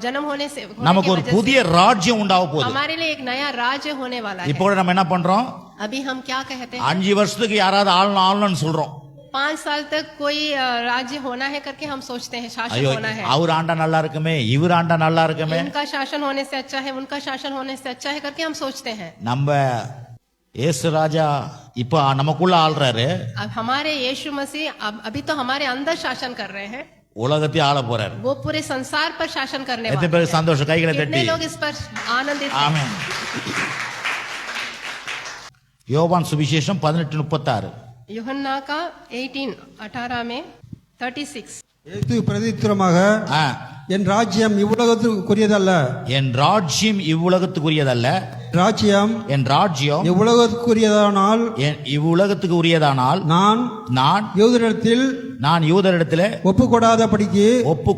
जन्म होने से நமக்கு ஒரு புதிய ராஜ்யம் உண்டாக போகுது. हमारे लिए एक नया राज्य होने वाला है. இப்போ நம்ம என்ன பண்றோம்? अभी हम क्या कहते हैं? 5 வருஷத்துக்கு யாராவது ஆளணும்னு சொல்றோம். 5 साल तक कोई राज्य होना है करके हम सोचते हैं, शासन ஐயோ, होना है. அவர் ஆண்டா நல்லா இருக்குமே, இவர் ஆண்டா நல்லா இருக்குமே, इनका शासन होने से अच्छा है, उनका शासन होने से अच्छा है करके हम सोचते हैं. நம்ம இயேசு ராஜா இப்ப நமக்குள்ள ஆள்றாரு. अब हमारे यीशु मसीह अभी तो हमारे अंदर शासन कर रहे हैं. உலகத்தை ஆள போறாரு. वो पूरे संसार पर शासन करने எத்தனை वाले பேர் हैं. சந்தோஷம் கைகளை कितने தட்டி लोग इस पर आनंदित हैं? ஆமென். யோவான் சுவிசேஷம் 18:36. यूहन्ना का 18 में 36. இயேசு பிரதித்திரமாக என் ராஜ்யம் இவ்வுலகத்துக்குரியதல்ல. என் ராஜ்யம் இவ்வுலகத்துக்குரியதல்ல. ராஜ்யம் என் ராஜ்யம் இவ்வுலகத்துக்குரியதானால் இவ்வுலகத்துக்கு உரியதானால் நான் யூதரிடத்தில் ஒப்பு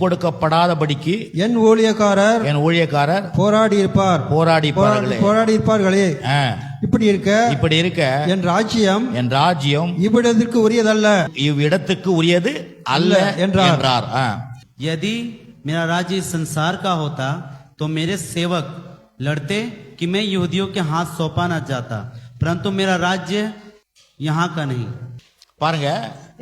கொடுக்கப்படாதபடிக்கு என் ஊழியக்காரர் போராடி இருப்பார்களே. இப்படி இருக்க என் ராஜ்யம் இவ்விடத்திற்கு உரியதல்ல, இவ்விடத்துக்கு உரியது அல்ல என்றார். यदि मेरा राज्य इस संसार का होता तो मेरे सेवक लड़ते कि मैं यहूदियों के हाथ सौंपा न जाता, परंतु मेरा राज्य यहाँ का नहीं. பாருங்க,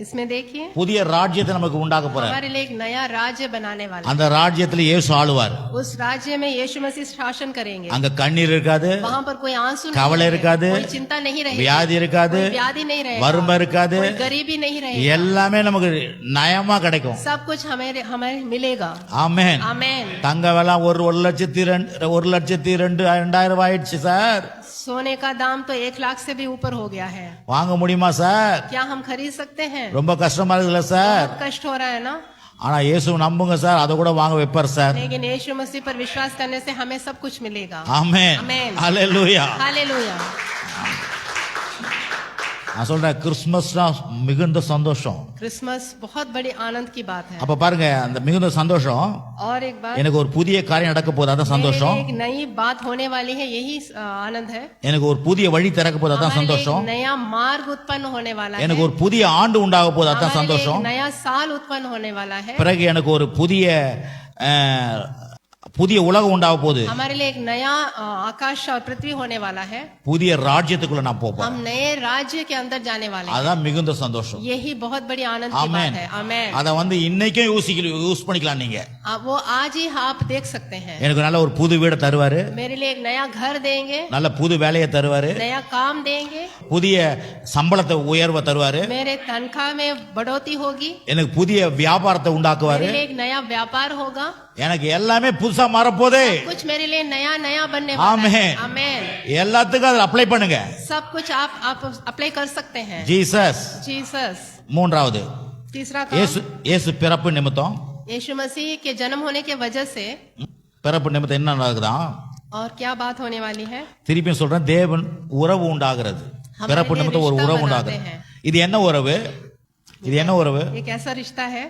इसमें देखिए புதிய ராஜ்யத்தை நமக்கு உண்டாக்க போறார். हमारे लिए एक नया राज्य बनाने वाला. அந்த ராஜ்யத்துல இயேசு ஆளுவார். उस राज्य में यीशु मसीह शासन करेंगे. அங்க கண்ணீர் இருக்காது, वहां पर कोई आंसू नहीं, கவலை இருக்காது, कोई चिंता नहीं रहेगी, வியாதி இருக்காது, कोई व्याधि नहीं रहेगा, வறுமை இருக்காது, कोई गरीबी नहीं रहेगी, எல்லாமே நமக்கு நயமா கிடைக்கும். सब कुछ हमें मिलेगा. ஆமென். आमेन. தங்க விலை 1,02,000 ஆயிடுச்சு சார். सोने का दाम तो 1 लाख से भी ऊपर हो गया है. வாங்க முடியுமா சார்? क्या हम खरीद सकते हैं? ரொம்ப கஷ்டமா இருக்குல்ல சார்? बहुत कष्ट हो रहा है ना. ஆனா இயேசு நம்புங்க சார், அதை கூட வாங்க வைப்பார் சார். लेकिन यीशु मसीह पर विश्वास करने से हमें सब कुछ मिलेगा. ஆமென். आमेन. ஹalleluya. हालेलुया. நான் சொல்றேன், கிறிஸ்மஸ்னா மிகுந்த சந்தோஷம். क्रिसमस बहुत बड़ी आनंद की बात है. அப்ப பாருங்க, அந்த மிகுந்த சந்தோஷம், और एक बात, எனக்கு ஒரு புதிய காரியம் நடக்க போகுது, அதான் சந்தோஷம். एक नई बात होने वाली है, यही आनंद है. எனக்கு ஒரு புதிய வழி திறக்க போகுது, அதான் हमारे लिए சந்தோஷம். एक नया मार्ग उत्पन्न होने वाला है. எனக்கு ஒரு புதிய ஆண்டு உண்டாக போகுது, அதான் हमारे लिए சந்தோஷம். एक नया साल उत्पन्न होने वाला है. பிறகு எனக்கு ஒரு புதிய உலகம் உண்டாக போகுது. हमारे लिए एक नया आकाश और पृथ्वी होने वाला है. புதிய ராஜ்யத்துக்குள்ள நான் போறேன். हम नए राज्य के अंदर जाने वाले हैं. அதான் மிகுந்த சந்தோஷம். यही बहुत बड़ी आनंद की बात है. आमेन. அத இன்னைக்கே யூஸ் பண்ணிக்கலாம் நீங்க. वो आज ही आप देख सकते हैं. எனக்கு நல்ல ஒரு புது வீடு தருவாரு. मेरे लिए एक नया घर देंगे. நல்ல புது வேலையை தருவாரு. नया काम देंगे. புதிய சம்பளத்தை உயர்வ தருவாரு. मेरे तनख्वाह में बढ़ोतरी होगी. எனக்கு புதிய வியாபாரத்தை உண்டாக்குவாரு. मेरे लिए एक नया व्यापार होगा. எனக்கு எல்லாமே புதுசா மாறப்போதே. कुछ मेरे लिए नया नया बनने वाला है. आमेन. எல்லாத்துக்கும் அதை அப்ளை பண்ணுங்க. सब कुछ आप अप्लाई कर सकते हैं. जीसस. மூன்றாவது, तीसरा இயேசு பிறப்பு நிமித்தம், यीशु मसीह के जन्म होने के वजह से பிறப்பு நிமித்தம் என்ன நடக்குதான்? और क्या बात होने वाली है? திருப்பியும் சொல்றேன், தேவன் உறவு உண்டாகிறது. பிறப்பு நிமித்தம் ஒரு உறவு உண்டாகிறது. இது என்ன உறவு? ये कैसा रिश्ता है?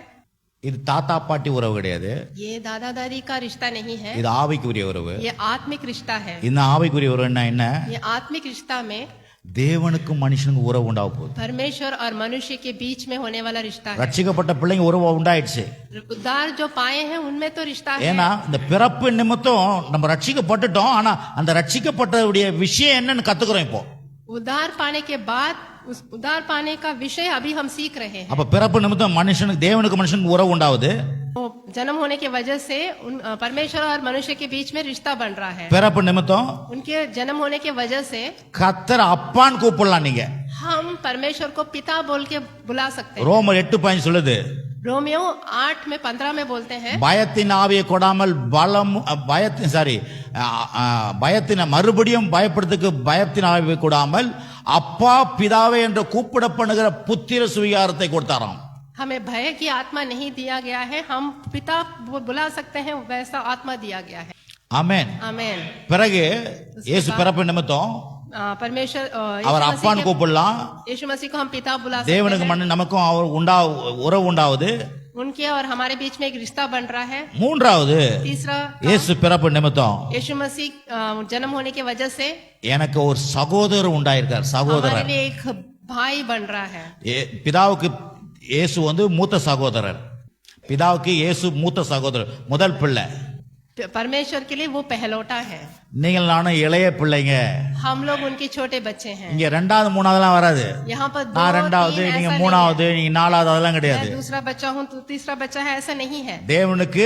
இது தாத்தா பாட்டி உறவு கிடையாது. ये दादा दादी का रिश्ता नहीं है. இது ஆவிக்குரிய உறவு. ये आत्मिक रिश्ता है. இந்த ஆவிக்குரிய உறவு என்ன? ये आत्मिक रिश्ता में தேவனுக்கும் மனுஷனுக்கும் உறவு உண்டாக போகுது. परमेश्वर और मनुष्य के बीच में होने वाला रिश्ता है. ரட்சிக்கப்பட்ட பிள்ளைங்க உறவு உண்டாயிடுச்சு. उद्धार जो पाए हैं उनमें तो रिश्ता है. ஏன்னா இந்த பிறப்பு நிமித்தம் நம்ம ரட்சிக்கப்பட்டுட்டோம். ஆனா அந்த ரட்சிக்கப்பட்டவுடைய விஷயம் என்னன்னு கத்துக்கிறோம் இப்போ. उद्धार पाने के बाद उस उद्धार पाने का विषय अभी हम सीख रहे हैं. அப்ப பிறப்பு நிமித்தம் மனுஷனுக்கு தேவனுக்கு மனுஷனுக்கு உறவு உண்டாகுது. जन्म होने की वजह से परमेश्वर और मनुष्य के बीच में रिश्ता बन रहा है. பிறப்பு நிமித்தம் उनके जन्म होने की वजह से கர்த்தர் அப்பான்னு கூப்பிடலாம் நீங்க. हम परमेश्वर को पिता बोल के बुला सकते हैं. ரோமர் 8:5 சொல்லுது. रोमियो 8:15 में बोलते हैं, பயத்தின் ஆவியை கொடாமல் பயத்தின் மறுபடியும் பயப்படுறதுக்கு பயத்தின் ஆவியை கொடாமல் அப்பா பிதாவே என்று கூப்பிடப்படுகிற புத்திர சுவிகாரத்தை கொடுத்தாராம். हमें भय की आत्मा नहीं दिया गया है, हम पिता बुला सकते हैं, वैसा आत्मा दिया गया है. ஆமென். आमेन. பிறகு இயேசு பிறப்பு நிமித்தம் परमेश्वर அவர் அப்பான்னு கூப்பிடலாம். यीशु मसीह को हम पिता बुला सकते தேவனுக்கு நமக்கும் அவர் உறவு உண்டாவது. उनके और हमारे बीच में एक रिश्ता बन रहा है. மூன்றாவது, तीसरा, இயேசு பிறப்பு நிமித்தம் यीशु मसीह जन्म होने की वजह से எனக்கு ஒரு சகோதரர் உண்டாயிருக்கார். சகோதரர், हमारे लिए एक भाई बन रहा है. பிதாவுக்கு இயேசு மூத்த சகோதரர். பிதாவுக்கு இயேசு மூத்த சகோதரர், முதல் பிள்ளை. परमेश्वर के लिए वो पहलौटा है. நீங்கள் நானும் இளைய பிள்ளைங்க. हम लोग उनके छोटे बच्चे हैं. இங்க ரெண்டாவது மூணாவதுலாம் வராது. यहाँ पर நான் ரெண்டாவது, நீங்க மூணாவது, நீங்க நாலாவது, அதெல்லாம் கிடையாது. मैं दूसरा बच्चा हूँ, तू तीसरा बच्चा है, ऐसा नहीं है. தேவனுக்கு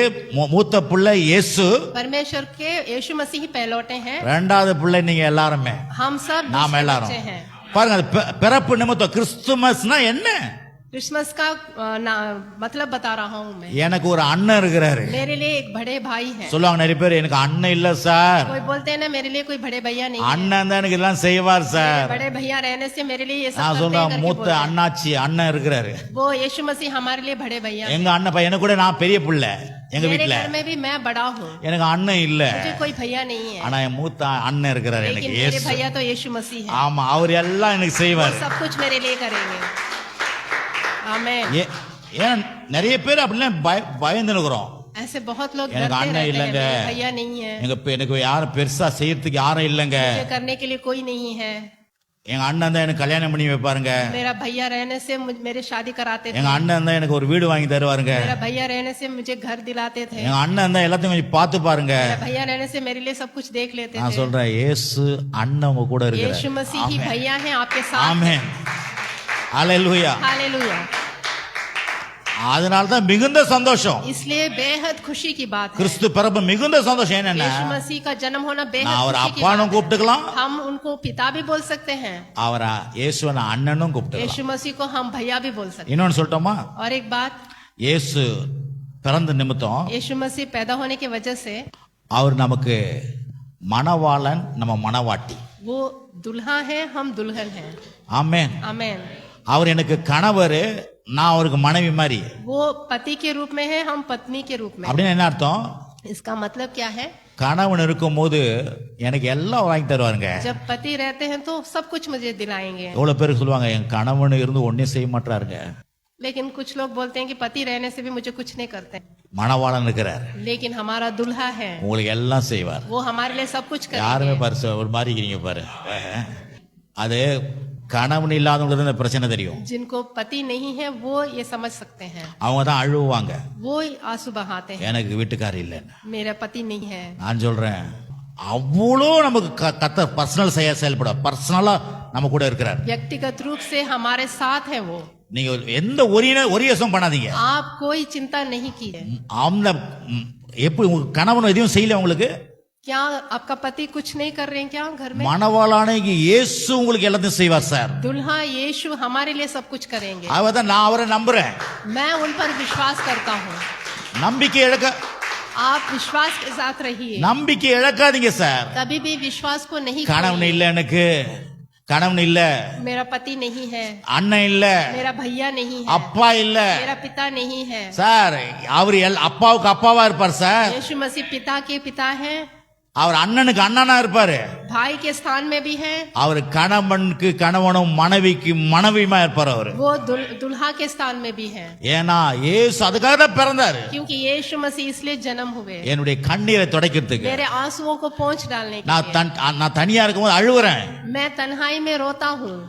மூத்த பிள்ளை இயேசு. परमेश्वर के यीशु मसीह पहलौटे हैं. ரெண்டாவது பிள்ளை நீங்க எல்லாருமே. हम सब நாம எல்லாரும். बच्चे हैं. பாருங்க, பிறப்பு நிமித்தம் கிறிஸ்துமஸ்னா என்ன? क्रिसमस का मतलब बता रहा हूँ मैं. எனக்கு ஒரு அண்ணன் இருக்கிறாரு. मेरे लिए एक बड़े भाई है. சொல்லுவாங்க நிறைய பேர், எனக்கு அண்ணன் இல்ல சார். कोई बोलते हैं ना, मेरे लिए कोई बड़े भैया नहीं है. அண்ணன் தான் எனக்கு இதெல்லாம் செய்வார் சார். बड़े भैया रहने से मेरे लिए ये सब நான் करते சொல்றேன், हैं करके மூத்த बोलते हैं. அண்ணாச்சி அண்ணன் இருக்கிறாரு. वो यीशु मसीह हमारे लिए बड़े भैया. எங்க அண்ணன் பையனு கூட நான் பெரிய பிள்ளை. எங்க मेरे வீட்டுல घर में भी मैं बड़ा हूँ, எனக்கு அண்ணன் இல்ல, मुझे कोई भैया नहीं है, ஆனா என் மூத்த அண்ணன் இருக்கிறார் लेकिन எனக்கு, मेरे இயேசு. भैया तो यीशु मसीह है, ஆமா, அவர் எல்லாம் எனக்கு वो செய்வார். सब कुछ मेरे लिए करेंगे। आमेन। ஏன் நிறைய பேர் அப்படிலாம் பயந்து இருக்கிறோம். ऐसे बहुत लोग எனக்கு डरते அண்ணன் रहते हैं, இல்லைங்க, मेरे भैया नहीं है, எனக்கு யாரும் பெருசா செய்யறதுக்கு யாரும் இல்லைங்க, मुझे करने के लिए कोई नहीं है, எங்க அண்ணன் தான் எனக்கு கல்யாணம் பண்ணி வைப்பாருங்க, मेरा भैया रहने से मेरे शादी कराते थे, எங்க அண்ணன் தான் எனக்கு ஒரு வீடு வாங்கி தருவாருங்க, मेरा भैया रहने से मुझे घर दिलाते थे, எங்க அண்ணன் தான் எல்லாத்தையும் கொஞ்சம் பார்த்து பாருங்க. मेरा भैया रहने से मेरे लिए सब कुछ देख लेते நான் थे। சொல்றேன், இயேசு அண்ணன் உங்க கூட यीशु இருக்கிறார். मसीह ही भैया हैं आपके साथ। ஆமென், ஹalleluya. हालेलुया। அதனால தான் மிகுந்த சந்தோஷம். इसलिए बेहद खुशी की बात है, கிறிஸ்து பிறப்பு மிகுந்த சந்தோஷம். என்னன்னா यीशु मसीह का जन्म होना बेहद நான் அவர் खुशी की அப்பானும் बात है। கூப்பிட்டுக்கலாம், हम उनको पिता भी बोल सकते हैं, அவர் இயேசுவன அண்ணனும் கூப்பிட்டுக்கலாம். यीशु मसीह को हम भैया भी बोल सकते இன்னொன்னு சொல்லட்டுமா, हैं। और एक बात, இயேசு பிறந்த நிமித்தம் यीशु मसीह पैदा होने की वजह से அவர் நமக்கு மணவாளன், நம்ம மணவாட்டி. वो दुल्हा है, हम दुल्हन हैं। ஆமென். आमेन। அவர் எனக்கு கணவர், நான் அவருக்கு மனைவி மாதிரி. वो पति के रूप में है, हम पत्नी के रूप में। அப்படின்னு என்ன அர்த்தம்? इसका मतलब क्या है? கணவன் இருக்கும் போது எனக்கு எல்லாம் வாங்கி தருவாருங்க. जब पति रहते हैं तो सब कुछ मुझे दिलाएंगे। எவ்வளவு பேருக்கு சொல்லுவாங்க, என் கணவன் இருந்து ஒன்னே செய்ய மாட்டாருங்க. लेकिन कुछ लोग बोलते हैं कि पति रहने से भी मुझे कुछ नहीं करते, மணவாளன் இருக்கிறார், लेकिन हमारा दुल्हा है, உங்களுக்கு எல்லாம் செய்வார். वो हमारे लिए सब कुछ யாருமே करेंगे। பாரு ஒரு மாதிரி இருக்கிறீங்க பாரு. அது கணவன் இல்லாதவங்களுக்கு தான் இந்த பிரச்சனை தெரியும். जिनको पति नहीं है वो ये समझ सकते हैं, அவங்க தான் அழுவாங்க, वो आंसू बहाते हैं, எனக்கு வீட்டுக்காரி இல்லைன்னு. मेरा पति नहीं है। நான் சொல்றேன், அவ்வளோ நமக்கு கத்தர் பர்சனல் செயல்பட பர்சனலா நம்ம கூட இருக்கிறார். व्यक्तिगत रूप से हमारे साथ है वो। நீங்க எந்த ஒரியசம் பண்ணாதீங்க. आप कोई चिंता नहीं की है। அந்த எப்படி உங்க கணவன் எதையும் செய்யல உங்களுக்கு? क्या आपका पति कुछ नहीं कर रहे हैं क्या घर में? மணவாளான இயேசு உங்களுக்கு எல்லாத்தையும் செய்வார் சார். दुल्हा यीशु हमारे लिए सब कुछ करेंगे। அவதான் நான் அவரை நம்புறேன். मैं उन पर विश्वास करता हूँ। நம்பிக்கை இழக்க आप विश्वास के साथ रहिए, நம்பிக்கை இழக்காதீங்க சார். कभी भी विश्वास को नहीं கணவன் खोइए। இல்ல, எனக்கு கணவன் இல்ல, मेरा पति नहीं है, அண்ணன் இல்ல, मेरा भैया नहीं है, அப்பா இல்ல मेरा पिता नहीं है। சார். அவர் அப்பாவுக்கு அப்பாவா இருப்பார் சார். यीशु मसीह पिता के पिता है, அவர் அண்ணனுக்கு அண்ணனா இருப்பாரு, भाई के स्थान में भी है, அவர் கணவனுக்கு கணவனும் மனைவிக்கு மனைவியுமா இருப்பார் அவர். वो दुल्हा के स्थान में भी है, ஏன்னா இயேசு அதுக்காக தான் பிறந்தாரு, क्योंकि यीशु मसीह इसलिए जन्म हुए, என்னுடைய கண்ணீரை துடைக்கிறதுக்கு. मेरे आंसुओं को पोंछ डालने के நான் लिए। நான் தனியா இருக்கும்போது அழுவுறேன், मैं तन्हाई में रोता हूँ,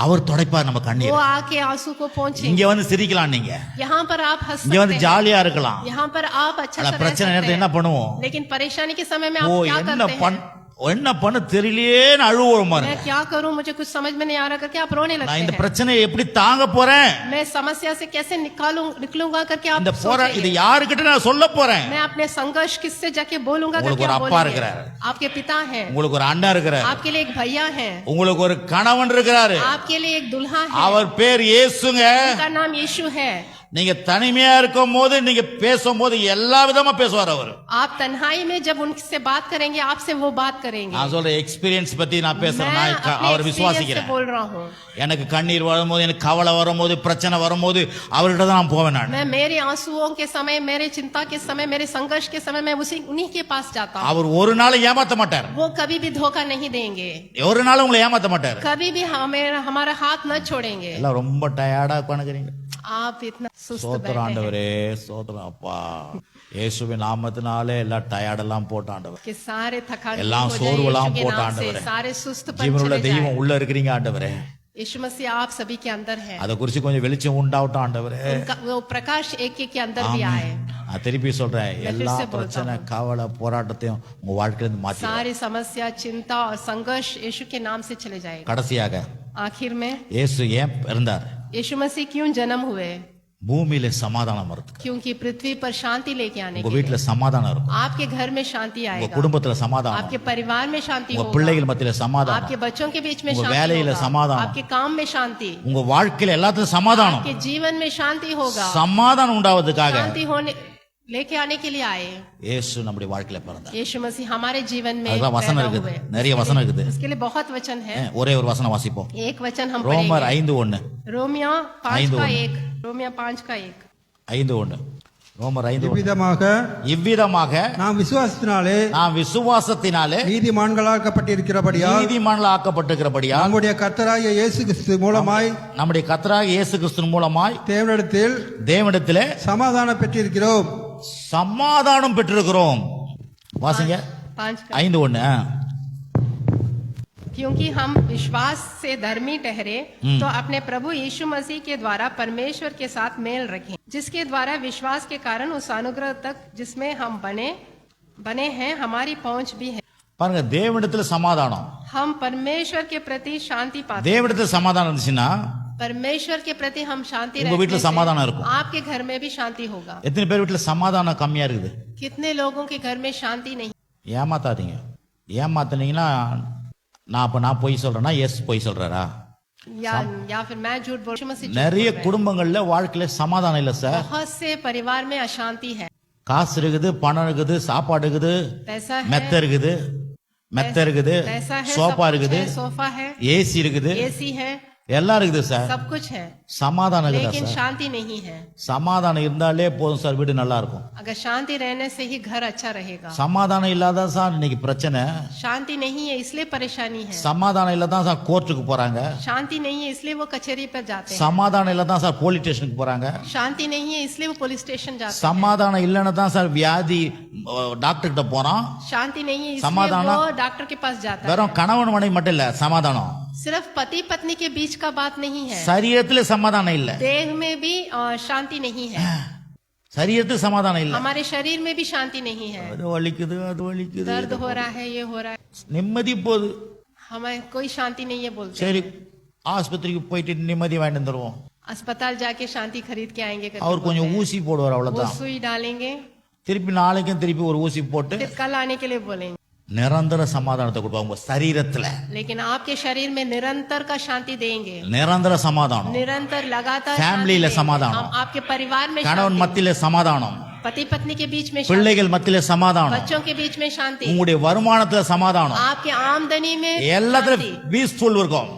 அவர் துடைப்பார் நம்ம वो கண்ணீர். आके आंसू को पोंछेंगे। இங்க வந்து சிரிக்கலாம், நீங்க यहाँ पर आप हंस இங்க வந்து सकते हैं, ஜாலியா இருக்கலாம். यहाँ पर आप अच्छा ஆனா से रह பிரச்சனை सकते நேரத்துல என்ன हैं, பண்ணுவோம்? लेकिन परेशानी के समय में ஓ आप क्या என்ன करते हैं? என்ன பண்ண தெரியலையேன்னு அழுவோம் मैं பாருங்க. क्या करूं, मुझे कुछ समझ में नहीं आ रहा करके आप रोने நான் लगते இந்த हैं। பிரச்சனையை எப்படி தாங்க போறேன்? मैं समस्या से कैसे निकलूंगा करके आप இந்த போற இது सोचेंगे। யாருக்கிட்ட நான் சொல்ல போறேன்? मैं अपने संघर्ष किससे जाके बोलूंगा உங்களுக்கு करके ஒரு आप அப்பா बोलेंगे। இருக்கிறார், आपके पिता हैं, உங்களுக்கு ஒரு அண்ணா இருக்கிறார், आपके लिए एक भैया है, உங்களுக்கு ஒரு கணவன் இருக்கிறாரு, आपके लिए एक दुल्हा है, அவர் பேர் இயேசுங்க. उनका नाम यीशु है। நீங்க தனிமையா இருக்கும் போது நீங்க பேசும்போது எல்லா விதமா பேசுவார் அவர். आप तन्हाई में जब उनसे बात करेंगे आपसे वो बात करेंगे। நான் சொல்ற எக்ஸ்பீரியன்ஸ் பத்தி நான் मैं பேசுறேன், நான் अपने அவர் experience से விசுவாசிக்கிறேன். बोल रहा हूँ। எனக்கு கண்ணீர் வரும்போது, எனக்கு கவலை வரும்போது, பிரச்சனை வரும்போது அவர்கிட்ட தான் நான் போவேன். நான் मैं मेरे आंसुओं के समय, मेरे चिंता के समय, मेरे संघर्ष के समय मैं उन्हीं के पास जाता हूँ। அவர் ஒரு நாள் ஏமாத்த மாட்டார், वो कभी भी धोखा नहीं देंगे, ஒரு நாள் உங்களை ஏமாத்த மாட்டார். कभी भी हमारा हाथ न छोड़ेंगे। எல்லாம் ரொம்ப டயர்டா உட்காந்துக்கிறீங்க. आप इतना सुस्त சோத்திரம் बैठे हैं। ஆண்டவரே, சோத்திரம் அப்பா. இயேசுவின் நாமத்தினாலே எல்லா டயர்ட் எல்லாம் போட்ட ஆண்டவர், कि सारे थकान எல்லாம் दूर हो जाए சோர்வெல்லாம் यीशु के போட்ட नाम से, ஆண்டவரே. सारे सुस्त पन ஜீவனுள்ள चले தெய்வம் जाए। உள்ள இருக்கிறீங்க ஆண்டவரே. यीशु मसीह आप सभी के अंदर है, அதை குறிச்சு கொஞ்சம் வெளிச்சம் உண்டாவட்டும் ஆண்டவரே. उनका वो प्रकाश एक एक के अंदर भी आए। நான் திருப்பி சொல்றேன், मैं फिर எல்லா से बोलता பிரச்சனை हूँ। கவலை போராட்டத்தையும் உங்க வாழ்க்கையில இருந்து மாத்தி. सारी समस्या, चिंता और संघर्ष यीशु के नाम से चले जाएगा। கடைசியாக आखिर में இயேசு ஏன் பிறந்தார்? यीशु मसीह क्यों जन्म हुए? பூமியில சமாதானம் வரதுக்கு. क्योंकि पृथ्वी पर शांति लेके आने உங்க के வீட்டுல लिए। சமாதானம் இருக்கும், आपके घर में शांति உங்க आएगा, குடும்பத்துல சமாதானம், आपके परिवार में शांति உங்க होगा, பிள்ளைகள் மத்தியில சமாதானம், आपके बच्चों के बीच में उंग शांति வேலையில होगा, சமாதானம், आपके काम में शांति, உங்க வாழ்க்கையில எல்லாத்துலயும் சமாதானம். आपके जीवन में शांति होगा। சமாதானம் உண்டாவதுக்காக शांति होने लेके आने के लिए आए இயேசு நம்முடைய வாழ்க்கையில பிறந்தார். यीशु मसीह हमारे जीवन में அதுதான் வசனம் पैदा இருக்குது, हुए। நிறைய வசனம் இருக்குது. इसके लिए बहुत वचन है, ஒரே ஒரு வசனம் வாசிப்போம். एक वचन हम ரோமர் पढ़ेंगे। 5:1. रोमिया 5 5:1. का 1, रोमिया 5 का 1। 5:1. ரோமர் 5 இவ்விதமாக இவ்விதமாக நாம் விசுவாசத்தினாலே நாம் விசுவாசத்தினாலே நீதிமான்களாக்கப்பட்டிருக்கிறபடியால் நீதிமான்களாக்கப்பட்டிருக்கிறபடியால் நம்முடைய கர்த்தராகிய இயேசு கிறிஸ்து மூலமாய் நம்முடைய கர்த்தராகிய இயேசு கிறிஸ்து மூலமாய் தேவனிடத்திலே சமாதானம் பெற்றிருக்கிறோம். சமாதானம் பெற்றிருக்கிறோம். வாசிங்க 5:1. क्योंकि हम विश्वास से धर्मी ठहरे तो अपने प्रभु यीशु मसीह के द्वारा परमेश्वर के साथ मेल रखें, जिसके द्वारा विश्वास के कारण उस अनुग्रह तक जिसमें हम बने हैं हमारी पहुंच भी है. பாருங்க, தேவனிடத்துல சமாதானம். हम परमेश्वर के प्रति शांति पाते हैं. தேவனிடத்துல சமாதானம் இருந்துச்சுன்னா परमेश्वर के प्रति हम शांति உங்க வீட்டுல சமாதானம் இருக்கும். आपके घर में भी शांति होगा. எத்தனை பேர் வீட்டுல சமாதானம் கம்மியா இருக்குது? कितने लोगों के घर में शांति नहीं. ஏமாத்தாதீங்க. ஏமாத்தினீங்கன்னா நான் பொய் சொல்றேன்னா எஸ் பொய் சொல்றாரா? या फिर मैं झूठ बोल रहा हूं. நிறைய குடும்பங்கள்ல வாழ்க்கையில சமாதானம் இல்ல சார். बहुत से परिवार में अशांति है. காசு இருக்குது, பணம் இருக்குது, சாப்பாடு இருக்குது, पैसा है, மெத்த இருக்குது, पैसा है, சோஃபா இருக்குது, सोफा है, ஏசி இருக்குது, एसी है, எல்லாம் இருக்குது சார். सब कुछ है, சமாதானம் இருக்குதா लेकिन சார்? शांति नहीं है. சமாதானம் இருந்தாலே போதும் சார், வீடு நல்லா இருக்கும். अगर शांति रहने से ही घर अच्छा रहेगा. சமாதானம் இல்லாத சார் இன்னைக்கு பிரச்சனை. शांति नहीं है इसलिए परेशानी है. சமாதானம் இல்லாதான் சார் கோர்ட்டுக்கு போறாங்க. शांति नहीं है इसलिए वो कचहरी पर जाते हैं. சமாதானம் இல்லாதான் சார் போலீஸ் ஸ்டேஷனுக்கு போறாங்க. शांति नहीं है इसलिए वो पुलिस स्टेशन जाते हैं. சமாதானம் இல்லைன்னு தான் சார் வியாதி டாக்டர் கிட்ட போறான். शांति नहीं है इसलिए समाधान- वो डॉक्टर के पास जाता है. வெறும் கணவன் மனைவி மட்டும் இல்ல சமாதானம், सिर्फ पति पत्नी के बीच का बात नहीं है. சரீரத்துல சமாதானம் இல்ல. देह में भी शांति नहीं है. சரீரத்துல சமாதானம் இல்ல. हमारे शरीर में भी शांति नहीं है. அது வலிக்குது, அது வலிக்குது, दर्द हो रहा है, ये हो रहा है, நிம்மதி போகுது. हमें कोई शांति नहीं है बोलते. சரி, ஆஸ்பத்திரிக்கு போயிட்டு நிம்மதி வாங்கிட்டு வந்துருவோம். अस्पताल जाके शांति खरीद के आएंगे करके அவர் கொஞ்சம் बोलते हैं. ஊசி போடுவார், वो அவ்வளவுதான். सुई डालेंगे, திருப்பி நாளைக்கும் திருப்பி ஒரு ஊசி போட்டு फिर कल आने के लिए बोलेंगे. நிரந்தர சமாதானத்தை கொடுப்பாங்க உங்க சரீரத்துல. लेकिन आपके शरीर में निरंतर का शांति देंगे. நிரந்தர சமாதானம். निरंतर लगातार Family ले शांति समाधान. देंगे. हम आपके परिवार में கணவன் शांति, மத்தியில சமாதானம், पति पत्नी के बीच में शांति, பிள்ளைகள் மத்தியில சமாதானம், बच्चों के बीच में शांति, உங்களுடைய வருமானத்துல சமாதானம், आपके आमदनी में எல்லாத்துல शांति. பீஸ்ஃபுல் இருக்கும்.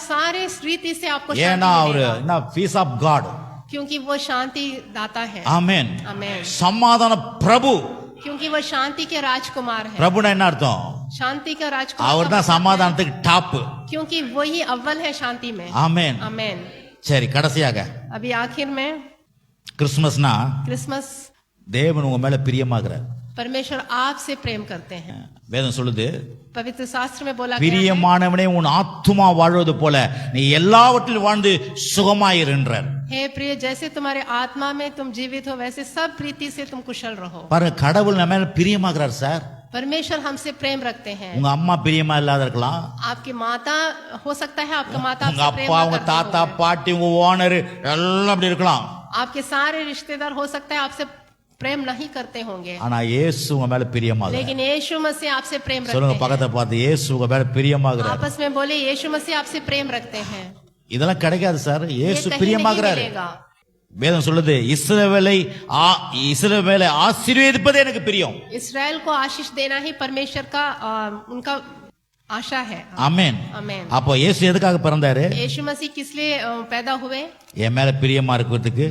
सारे रीति से आपको ஏன்னா शांति அவரு मिलेगा. என்ன பீஸ் ஆஃப் காட். क्योंकि वो शांति दाता है. ஆமென். आमेन. சமாதான பிரபு. क्योंकि वो शांति के राजकुमार है. பிரபுனா என்ன அர்த்தம்? शांति का राजकुमार அவர் का தான் मतलब है, சமாதானத்துக்கு டாப். क्योंकि वही अव्वल है शांति में. ஆமென். आमेन. சரி, கடைசியாக अभी आखिर में கிறிஸ்துமஸ்னா क्रिसमस, தேவன் உங்க மேல பிரியமாகிறார். परमेश्वर आपसे प्रेम करते हैं. வேதம் சொல்லுது, पवित्र शास्त्र में बोला गया है, பிரியமானவனே உன் ஆத்துமா வாழ்வது போல நீ எல்லாவற்றிலும் வாழ்ந்து சுகமாயிரு என்றார். हे प्रिय, जैसे तुम्हारे आत्मा में तुम जीवित हो वैसे सब प्रीति से तुम कुशल रहो. பாருங்க, கடவுள் நம்ம மேல பிரியமாகிறார் சார். परमेश्वर हमसे प्रेम रखते हैं. உங்க அம்மா பிரியமா இல்லாத இருக்கலாம், आपकी माता हो सकता है आपका माता உங்க आपसे प्रेम அப்பா, ना உங்க करते தாத்தா, होंगे. பாட்டி, உங்க ஓனர் எல்லாம் அப்படி இருக்கலாம். आपके सारे रिश्तेदार हो सकता है आपसे प्रेम नहीं करते होंगे, ஆனா இயேசு உங்க மேல பிரியமாகிறார். लेकिन यीशु मसीह आपसे प्रेम சொல்லுங்க रखते பக்கத்தை பார்த்து, இயேசு உங்க மேல हैं. பிரியமாகிறார். आपस में बोले यीशु मसीह आपसे प्रेम रखते हैं. இதெல்லாம் கிடைக்காது சார். ये இயேசு कहीं नहीं பிரியமாகிறார். मिलेगा. வேதம் சொல்லுது, இஸ்ரவேலை ஆசீர்வதிப்பது எனக்கு பிரியம். इसराइल को आशीष देना ही परमेश्वर का उनका आशा है. ஆமென். आमेन. அப்போ இயேசு எதுக்காக பிறந்தாரு? यीशु मसीह किस लिए पैदा हुए? என் மேல பிரியமா இருக்கிறதுக்கு,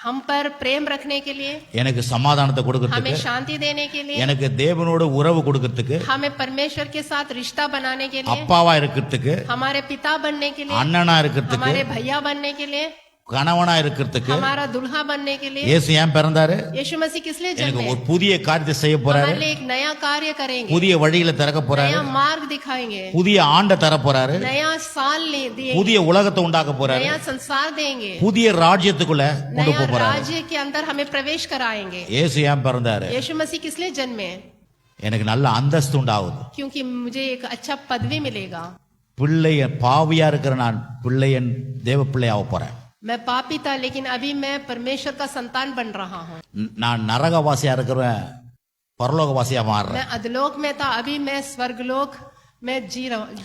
हम पर प्रेम रखने के लिए, எனக்கு சமாதானத்தை हमें கொடுக்கிறதுக்கு, शांति देने के लिए, எனக்கு தேவனோட உறவு கொடுக்கிறதுக்கு, हमें परमेश्वर के साथ रिश्ता बनाने के लिए, அப்பாவா இருக்கிறதுக்கு, हमारे पिता बनने के लिए, அண்ணனா இருக்கிறதுக்கு, हमारे भैया बनने के लिए, கணவனா இருக்கிறதுக்கு हमारा दुल्हा बनने के लिए இயேசு ஏன் பிறந்தாரு? यीशु मसीह किस लिए எனக்கு जन्मे? ஒரு புதிய காரியத்தை செய்ய போறாரு. हमारे लिए एक नया कार्य करेंगे, புதிய வழிகளை திறக்க போறாரு. नया मार्ग दिखाएंगे, புதிய ஆண்டை தர போறாரு. नया साल दिएंगे, புதிய உலகத்தை உண்டாக்க போறாரு. नया संसार देंगे, புதிய ராஜ்யத்துக்குள்ள கொண்டு नया போக போறாரு. राज्य के अंदर हमें प्रवेश कराएंगे. இயேசு ஏன் பிறந்தாரு? यीशु मसीह किस लिए जन्मे? எனக்கு நல்ல அந்தஸ்து உண்டாகுது. क्योंकि मुझे एक अच्छा पदवी मिलेगा. பிள்ளைய பாவியா இருக்கிற நான் பிள்ளையன் தேவ பிள்ளையாக போறேன். मैं पापी था लेकिन अभी मैं परमेश्वर का संतान बन रहा हूँ. நான் நரகவாசியா இருக்கிறேன், பரலோகவாசியா மாறுறேன். मैं अधलोक में था, अभी मैं स्वर्गलोक में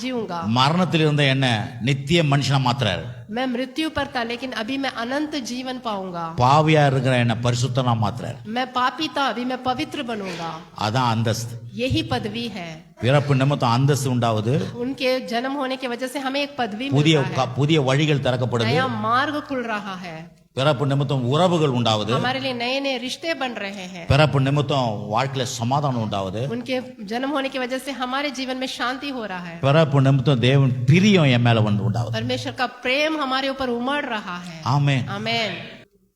जीऊंगा. மரணத்தில் இருந்த என்ன நித்திய மனுஷனா மாத்துறாரு. मैं मृत्यु पर था लेकिन अभी मैं अनंत जीवन पाऊंगा. பாவியா இருக்கிற என்ன பரிசுத்தனா மாத்துறாரு. मैं पापी था, अभी मैं पवित्र बनूंगा. அதான் அந்தஸ்து. यही पदवी है. பிறப்பு நிமித்தம் அந்தஸ்து உண்டாவது. उनके जन्म होने की वजह से हमें एक पदवी புதிய मिलता है. புதிய வழிகள் திறக்கப்படுது. नया मार्ग खुल रहा है. பிறப்பு நிமித்தம் உறவுகள் உண்டாவது, हमारे लिए नए नए रिश्ते बन रहे हैं, பிறப்பு நிமித்தம் வாழ்க்கையில சமாதானம் உண்டாவது, उनके जन्म होने की वजह से हमारे जीवन में शांति हो रहा है, பிறப்பு நிமித்தம் தேவன் பிரியம் என் மேல வந்து உண்டாவது. परमेश्वर का प्रेम हमारे ऊपर उमड़ रहा है. ஆமென். आमेन.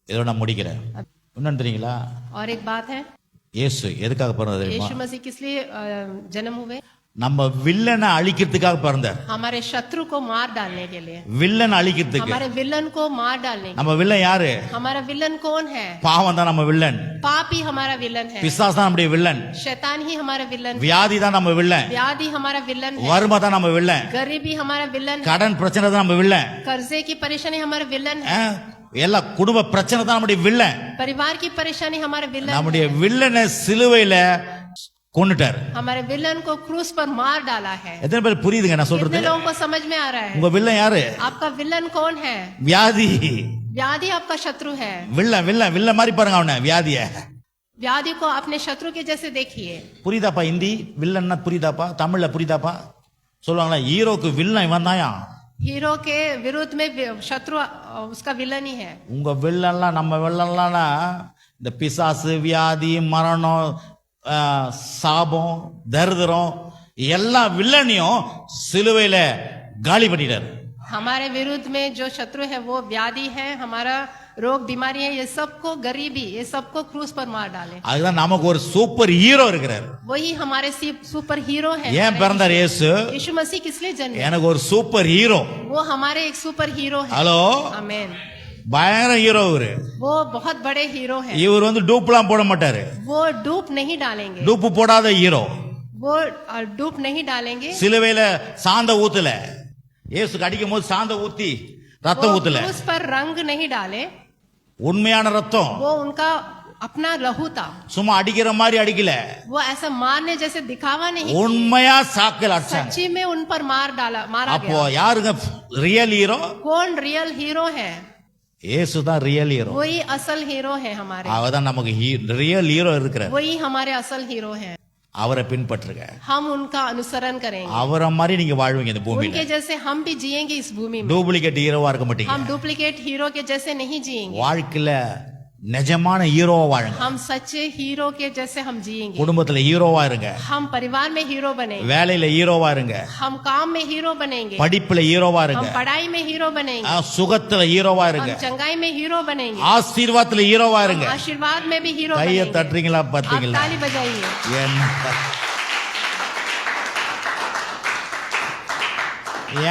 இதோட நான் முடிக்கிறேன். என்னன்னு தெரியுங்களா? और एक बात है, இயேசு எதுக்காக பிறந்தார் தெரியுமா? यीशु मसीह किस लिए जन्म हुए? நம்ம வில்லனை அழிக்கிறதுக்காக பிறந்தார். हमारे शत्रु को मार डालने के लिए, வில்லனை அழிக்கிறதுக்கு. हमारे विलन को मार डालने के நம்ம வில்லன் யாரு? लिए. हमारा विलन कौन है? பாவம் தான் நம்ம வில்லன். पाप ही हमारा विलन है, பிசாசு தான் நம்முடைய வில்லன். शैतान ही हमारा विलन है, வியாதி தான் நம்ம வில்லன். व्याधि हमारा विलन है, வறுமை தான் நம்ம வில்லன். गरीबी हमारा विलन है, கடன் பிரச்சனை தான் நம்ம வில்லன். कर्जे की परेशानी हमारा विलन है, எல்லா குடும்ப பிரச்சனை தான் நம்முடைய வில்லன். परिवार की परेशानी हमारा विलन நம்முடைய है. வில்லனை சிலுவையில கொன்னுட்டார். हमारे विलन को क्रूस पर मार डाला है. எத்தனை பேர் புரியுதுங்க நான் कितने சொல்றது? लोगों को समझ में आ रहा है? உங்க வில்லன் யாரு? आपका विलन कौन है? வியாதி. व्याधि आपका शत्रु है. வில்லன் வில்லன் வில்லன் மாதிரி பாருங்க அவனை, வியாதிய. व्याधि को अपने शत्रु के जैसे देखिए. புரியுதாப்பா? ஹிந்தி வில்லன்னா புரியுதாப்பா? தமிழ்ல புரியுதாப்பா? சொல்லுவாங்களா ஹீரோக்கு வில்லன் இவன் தாயா. हीरो के विरुद्ध में शत्रु उसका विलन ही है. உங்க வில்லன்லாம் நம்ம வில்லன்லாம் இந்த பிசாசு, வியாதி, மரணம், சாபம், தரித்திரம் எல்லா வில்லனையும் சிலுவையில காலி பண்ணிட்டாரு. हमारे विरुद्ध में जो शत्रु है वो व्याधि है, हमारा रोग बीमारी है, ये सबको गरीबी, ये सबको क्रूस पर मार डाले. அதுதான் நமக்கு ஒரு சூப்பர் ஹீரோ இருக்கிறார். वही हमारे सुपर हीरो है. ஏன் பிறந்தார் இயேசு? यीशु मसीह किस लिए जन्मे? எனக்கு ஒரு சூப்பர் ஹீரோ. वो हमारे एक सुपर हीरो है. ஹலோ, आमेन. பயங்கர ஹீரோ இவரு. वो बहुत बड़े हीरो हैं. இவர் வந்து டூப்லாம் போட மாட்டாரு. वो डूब नहीं डालेंगे. டூப் போடாத ஹீரோ. वो डूब नहीं डालेंगे. சிலுவையில சாந்த ஊத்தல. இயேசுக்கு அடிக்கும் போது சாந்த ஊத்தி ரத்தம் ஊத்தல. उस पर रंग नहीं डाले. உண்மையான ரத்தம். वो उनका अपना लहू था. சும்மா அடிக்கிற மாதிரி அடிக்கல. वो ऐसा मारने जैसे दिखावा नहीं. உண்மையா சாக்கல் அடிச்சாங்க. सच्ची में उन पर मारा அப்போ गया. யாருங்க ரியல் ஹீரோ? कौन रियल हीरो है? இயேசு தான் ரியல் ஹீரோ. वही असल हीरो है हमारे. அவர்தான் நமக்கு ரியல் ஹீரோ இருக்கிறார். वही हमारे असल हीरो है. அவரை பின்பற்றுங்க. हम उनका अनुसरण करेंगे. அவரை மாதிரி நீங்க வாழ்வீங்க இந்த பூமியில. उनके जैसे हम भी जिएंगे इस भूमि में. டூப்ளிகேட் ஹீரோவா இருக்க மாட்டீங்க. हम डुप्लीकेट हीरो के जैसे नहीं जिएंगे. வாழ்க்கையில நிஜமான ஹீரோவா வாழுங்க. हम सच्चे हीरो के जैसे हम जिएंगे. குடும்பத்துல ஹீரோவா இருங்க. हम परिवार में हीरो बनेंगे. வேலையில ஹீரோவா இருங்க. हम काम में हीरो बनेंगे. படிப்புல ஹீரோவா இருங்க. हम पढ़ाई में हीरो बनेंगे. சுகத்துல ஹீரோவா இருங்க. हम चंगाई में हीरो बनेंगे. ஆசீர்வாதத்துல ஹீரோவா இருங்க. हम आशीर्वाद में भी हीरो கைய बनेंगे. தட்டுறீங்களா आप பாத்தீங்களா? ताली बजाइए.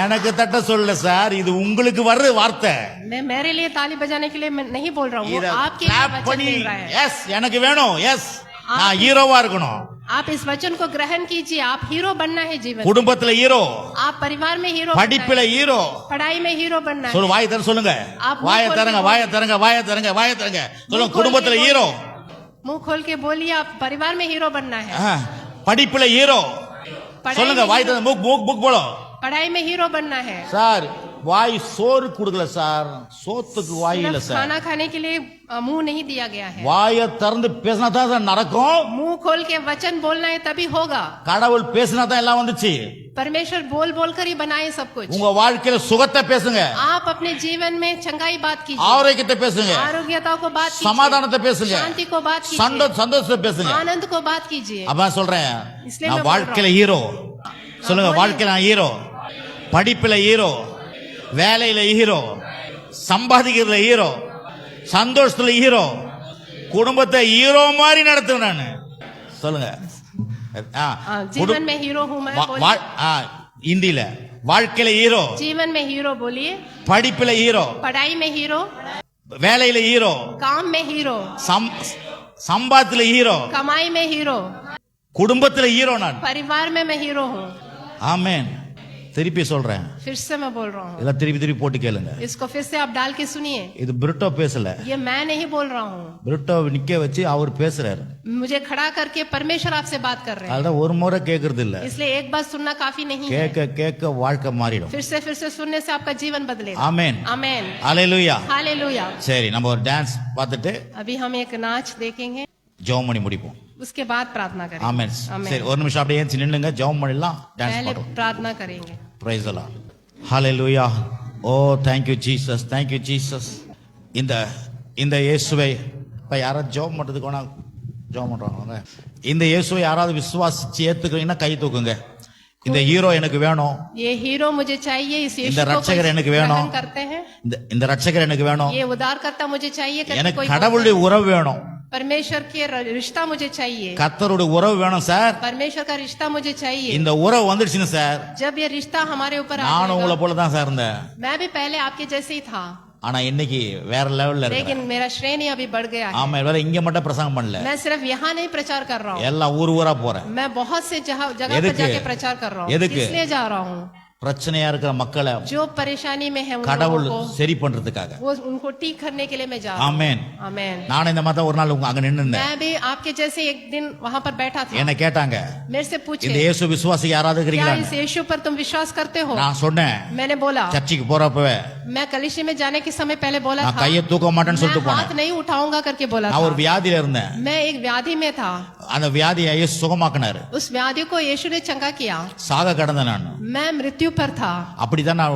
எனக்கு தட்ட சொல்ல சார், இது உங்களுக்கு வர்ற வார்த்தை. मैं मेरे लिए ताली बजाने के लिए मैं नहीं बोल रहा हूँ, वो இத आपके लिए clap वचन பண்ணி मिल रहा है. எஸ் எனக்கு வேணும், எஸ் நான் ஹீரோவா இருக்கணும். आप इस वचन को ग्रहण कीजिए. आप हीरो बनना है जीवन में. குடும்பத்துல ஹீரோ, आप परिवार में हीरो படிப்புல बनना है. ஹீரோ. पढ़ाई में हीरो बनना है. சொல்லு, வாயை தர சொல்லுங்க. आप मुंह வாயை खोल தரங்க, के வாயை தரங்க, வாயை தரங்க, வாயை தரங்க. சொல்லுங்க, खोल குடும்பத்துல के ஹீரோ, मुंह खोल के बोलिए. आप परिवार में हीरो बनना है. படிப்புல ஹீரோ. पढ़ाई சொல்லுங்க, में வாய் हीरो- தர புக் போலோ. पढ़ाई में हीरो बनना है. சார் வாய் சோறு கொடுக்கல சார், சோத்துக்கு வாய் இல்ல सिर्फ சார். खाना खाने के लिए मुंह नहीं दिया गया है. வாயை திறந்து பேசினா தான் சார் நடக்கும். मुंह खोल के वचन बोलना है तभी होगा. கடவுள் பேசினா தான் எல்லாம் வந்துச்சு. परमेश्वर बोल बोल कर ही बनाए सब कुछ. உங்க வாழ்க்கையில சுகத்தை பேசுங்க, आप अपने जीवन में चंगाई बात कीजिए. ஆரோக்கியத்தை பேசுங்க, आरोग्यता को बात कीजिए. சமாதானத்தை பேசுங்க, शांति को बात कीजिए. சந்தோஷத்தை பேசுங்க. आनंद को बात कीजिए. அப்ப சொல்றேன், इसलिए நான் मैं बोल வாழ்க்கையில रहा ஹீரோ. சொல்லுங்க, बोलिए। வாழ்க்கையில நான் ஹீரோ. படிப்புல ஹீரோ, வேலையில ஹீரோ, சம்பாதிக்கிறதுல ஹீரோ, சந்தோஷத்துல ஹீரோ, குடும்பத்தை ஹீரோ மாதிரி நடத்துவேன் நான். சொல்லுங்க. जीवन में हीरो हूँ मैं. இந்தியில வாழ்க்கையில ஹீரோ, जीवन में हीरो बोलिए. படிப்புல ஹீரோ, पढ़ाई में हीरो, வேலையில ஹீரோ, काम में हीरो, சம்பாத்துல ஹீரோ, कमाई में हीरो, குடும்பத்துல ஹீரோ நான். परिवार में मैं हीरो हूँ. ஆமென். திருப்பி சொல்றேன், फिर से मैं बोल रहा हूँ. இதெல்லாம் திருப்பி திருப்பி போட்டு கேளுங்க. इसको फिर से आप डाल के सुनिए. இது பிரிட்டோ பேசல, ये मैं नहीं बोल रहा हूँ. பிரிட்டோ நிக்க வச்சு அவர் பேசுறாரு. मुझे खड़ा करके परमेश्वर आपसे बात कर रहे हैं. அதான் ஒரு முறை கேக்குறது இல்ல, इसलिए एक बार सुनना काफी नहीं है. கேட்க கேட்க வாழ்க்கை மாறிடும். फिर से सुनने से आपका जीवन बदलेगा. ஆமென். आमेन. ஹalleluya. हालेलुया. சரி, நம்ம ஒரு டான்ஸ் பார்த்துட்டு अभी हम एक नाच देखेंगे, ஜெபம் பண்ணி முடிப்போம். उसके बाद प्रार्थना करेंगे. ஆமென். आमेन. சரி, ஒரு நிமிஷம் அப்படியே ஏஞ்சி நின்னுங்க, ஜெபம் பண்ணலாம், டான்ஸ் पहले பண்ணுவோம். प्रार्थना करेंगे. Praise the Lord. Hallelujah. Oh, thank you Jesus. Thank you Jesus. இந்த இந்த இயேசுவை இப்போ யாராவது ஜெபம் பண்ணுறதுக்கு வேணா ஜெபம் பண்ணுறாங்க. இந்த இயேசுவை யாராவது விசுவாசிச்சு ஏற்றுக்கிறீங்கன்னா கை தூக்குங்க. இந்த ஹீரோ எனக்கு வேணும், ये हीरो मुझे चाहिए, इस यीशु இந்த को ரட்சகர் எனக்கு வேணும், ग्रहण करते हैं। இந்த ரட்சகர் எனக்கு வேணும், ये उद्धारकर्ता मुझे चाहिए करके எனக்கு कोई கடவுளுடைய உறவு வேணும், परमेश्वर के रिश्ता मुझे चाहिए, கர்த்தருடைய உறவு வேணும் சார். परमेश्वर का रिश्ता मुझे चाहिए। இந்த உறவு வந்துடுச்சுன்னு சார், जब ये रिश्ता हमारे ऊपर आ நானும் உங்களை जाएगा, போல தான் சார் இருந்தேன். मैं भी पहले आपके जैसे ही था, ஆனா இன்னைக்கு வேற லெவல்ல இருக்கு. लेकिन मेरा श्रेणी अभी बढ़ गया है। ஆமா, வேற இங்க மட்டும் பிரசங்கம் பண்ணல, मैं सिर्फ यहाँ नहीं प्रचार कर रहा हूँ, எல்லாம் ஊரா போறேன். मैं बहुत से जगह पर எதுக்கு? जाके प्रचार कर रहा हूँ। எதுக்கு? इसलिए जा रहा हूँ, பிரச்சனையா இருக்கிற மக்களை जो परेशानी में है उन கடவுள் लोगों को, சரி பண்றதுக்காக. वो उनको ठीक करने के लिए मैं जा रहा हूँ। ஆமென். आमेन। நான் இந்த மாதிரி ஒரு நாள் அங்க நின்னு मैं भी आपके जैसे एक दिन वहाँ पर बैठा था, என்ன கேட்டாங்க, मेरे से இந்த पूछे இயேசு விசுவாசி யாராவது क्या இருக்கிறீங்களா? इस यीशु पर तुम विश्वास करते हो? நான் சொன்னேன், मैंने बोला, சர்ச்சுக்கு போறப்பவே मैं कलिशी में जाने के समय पहले बोला நான் था, கையை தூக்க மாட்டேன்னு சொல்லிட்டு मैं போனேன். हाथ नहीं उठाऊंगा करके बोला நான் ஒரு था। வியாதியில இருந்தேன், मैं एक व्याधि में था, அந்த வியாதியை இயேசு சுகமாக்குனாரு. उस व्याधि को यीशु ने चंगा किया, சாக கடந்தேன் நான். मैं मृत्यु पर था। அப்படிதான் நான்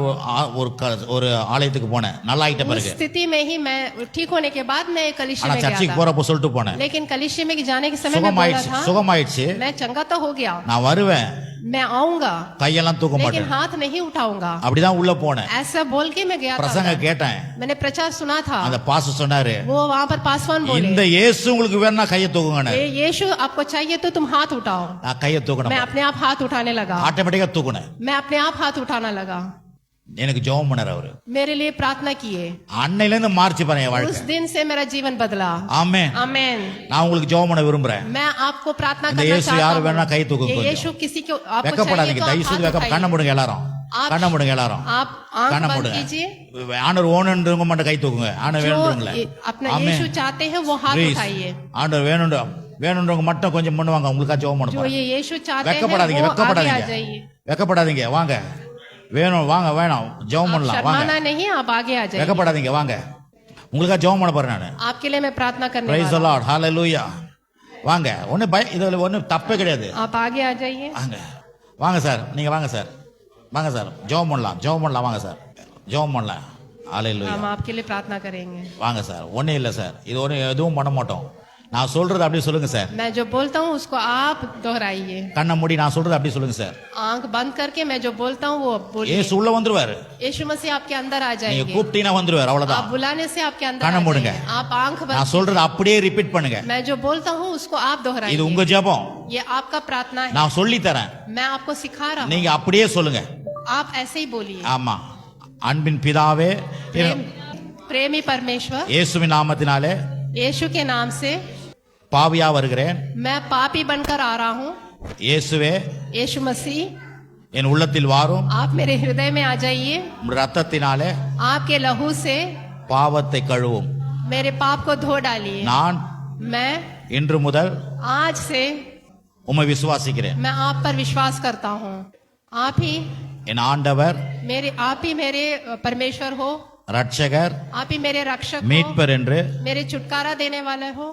ஒரு ஆலயத்துக்கு போனேன், நல்லா ஆயிட்ட उस பிறகு. स्थिति में ही मैं ठीक होने के बाद मैं कलिशी ஆனா में गया சர்ச்சுக்கு था, போறப்போ சொல்லிட்டு போனேன், लेकिन कलिशी में जाने के समय मैं बोला சுகமாயிடுச்சு था சுகமாயிடுச்சு, मैं चंगा तो हो गया, நான் வருவேன், मैं आऊंगा, கையெல்லாம் தூக்க लेकिन மாட்டேன். हाथ नहीं उठाऊंगा, அப்படிதான் உள்ள போனேன். ऐसा बोल के मैं गया பிரசங்க था। கேட்டேன், मैंने प्रचार सुना था, அந்த பாஸ்டர் சொன்னாரு, वो वहाँ पर पासवान बोले, இந்த இயேசு உங்களுக்கு வேணா கையை தூக்குங்க. ये यीशु आपको चाहिए तो तुम हाथ उठाओ। நான் கையை मैं தூக்கணும், अपने आप हाथ उठाने लगा, ஆட்டோமேட்டிக்கா தூக்குனேன். मैं अपने आप हाथ उठाना लगा, எனக்கு ஜெபம் பண்ணாரு அவரு. मेरे लिए प्रार्थना किए। அன்னையில இருந்து மார்ச் பாருங்க என் उस வாழ்க்கை. दिन से मेरा जीवन बदला। ஆமென். आमेन। நான் உங்களுக்கு ஜெபம் பண்ண விரும்புறேன். मैं आपको प्रार्थना இந்த करना இயேசு चाहता யார் வேணா கை हूँ। தூக்குங்க ये கொஞ்சம். यीशु किसी को आपको வெக்கப்படாதீங்க, चाहिए तो தயவு आप செய்து हाथ கண்ண उठाइए। மூடுங்க எல்லாரும், आप- கண்ண மூடுங்க எல்லாரும், आप आंख கண்ண बंद மூடுங்க. कीजिए। ஆண்டவர் ஓணுன்றவங்க மட்டும் கை தூக்குங்க. ஆண்டவர் जो வேணுன்றவங்கள. अपना ஆமென். यीशु चाहते हैं वो हाथ Please. उठाइए। ஆண்டவர் வேணுன்றவங்க மட்டும் கொஞ்சம் முன்னுவாங்க, உங்களுக்கா ஜெபம் பண்ண जो போறேன். ये यीशु चाहते हैं வெக்கப்படாதீங்க, वो आगे आ வெக்கப்படாதீங்க, जाइए। வெக்கப்படாதீங்க, வாங்க. வேணும் வாங்க, வேணாம் ஜெபம் आप பண்ணலாம், வாங்க. शर्माना नहीं, आप आगे आ जाइए। வெக்கப்படாதீங்க, வாங்க. உங்களுக்கா ஜெபம் பண்ண போறேன் நான். आपके लिए मैं प्रार्थना करने பிரைஸ் தி वाला हूँ। லார்ட், ஹalleluya. வாங்க, இதுல ஒண்ணு தப்பே கிடையாது. आप आगे आ जाइए। வாங்க வாங்க சார், நீங்க வாங்க சார், வாங்க சார், ஜெபம் பண்ணலாம், வாங்க சார், ஜெபம் பண்ணலாம். ஹalleluya. हम आपके लिए प्रार्थना करेंगे। வாங்க சார், ஒண்ணே இல்ல சார், இது ஒண்ணு எதுவும் பண்ண மாட்டோம். நான் சொல்றது அப்படியே சொல்லுங்க சார். मैं जो बोलता हूँ उसको आप दोहराइए। கண்ணை மூடி நான் சொல்றது அப்படியே சொல்லுங்க சார். आंख बंद करके मैं जो बोलता हूँ वो बोलिए। இயேசு உள்ள வந்துருவாரு, यीशु मसीह आपके अंदर आ நீங்க जाएंगे। கூப்பிட்டீங்கன்னா வந்துருவாரு, आप அவ்வளவுதான். बुलाने से आपके अंदर கண்ணை आ மூடுங்க. जाएंगे। आप आंख बंद, நான் சொல்றது அப்படியே ரிப்பீட் பண்ணுங்க. मैं जो बोलता हूँ उसको आप இது दोहराइए। உங்க ஜெபம், ये आपका प्रार्थना है, நான் சொல்லி தரேன், मैं आपको सिखा रहा हूँ, நீங்க அப்படியே சொல்லுங்க. आप ऐसे ही बोलिए। ஆமா. அன்பின் பிதாவே, प्रेमी परमेश्वर, இயேசுவின் நாமத்தினாலே यीशु के नाम से பாவியா வருகிறேன். मैं पापी बनकर आ रहा हूँ। இயேசுவே, यीशु मसीह என் உள்ளத்தில் வாரும், आप मेरे हृदय में आ जाइए। உம்முடைய ரத்தத்தினாலே आपके लहू से பாவத்தை கழுவும். मेरे पाप को धो डालिए। நான் मैं இன்று முதல் आज से உம்மை விசுவாசிக்கிறேன். मैं आप पर विश्वास करता हूँ। आप ही என் ஆண்டவர், आप ही मेरे परमेश्वर हो, ரட்சகர், आप ही मेरे रक्षक हो, மீட்பர் என்று मेरे छुटकारा देने वाले हो।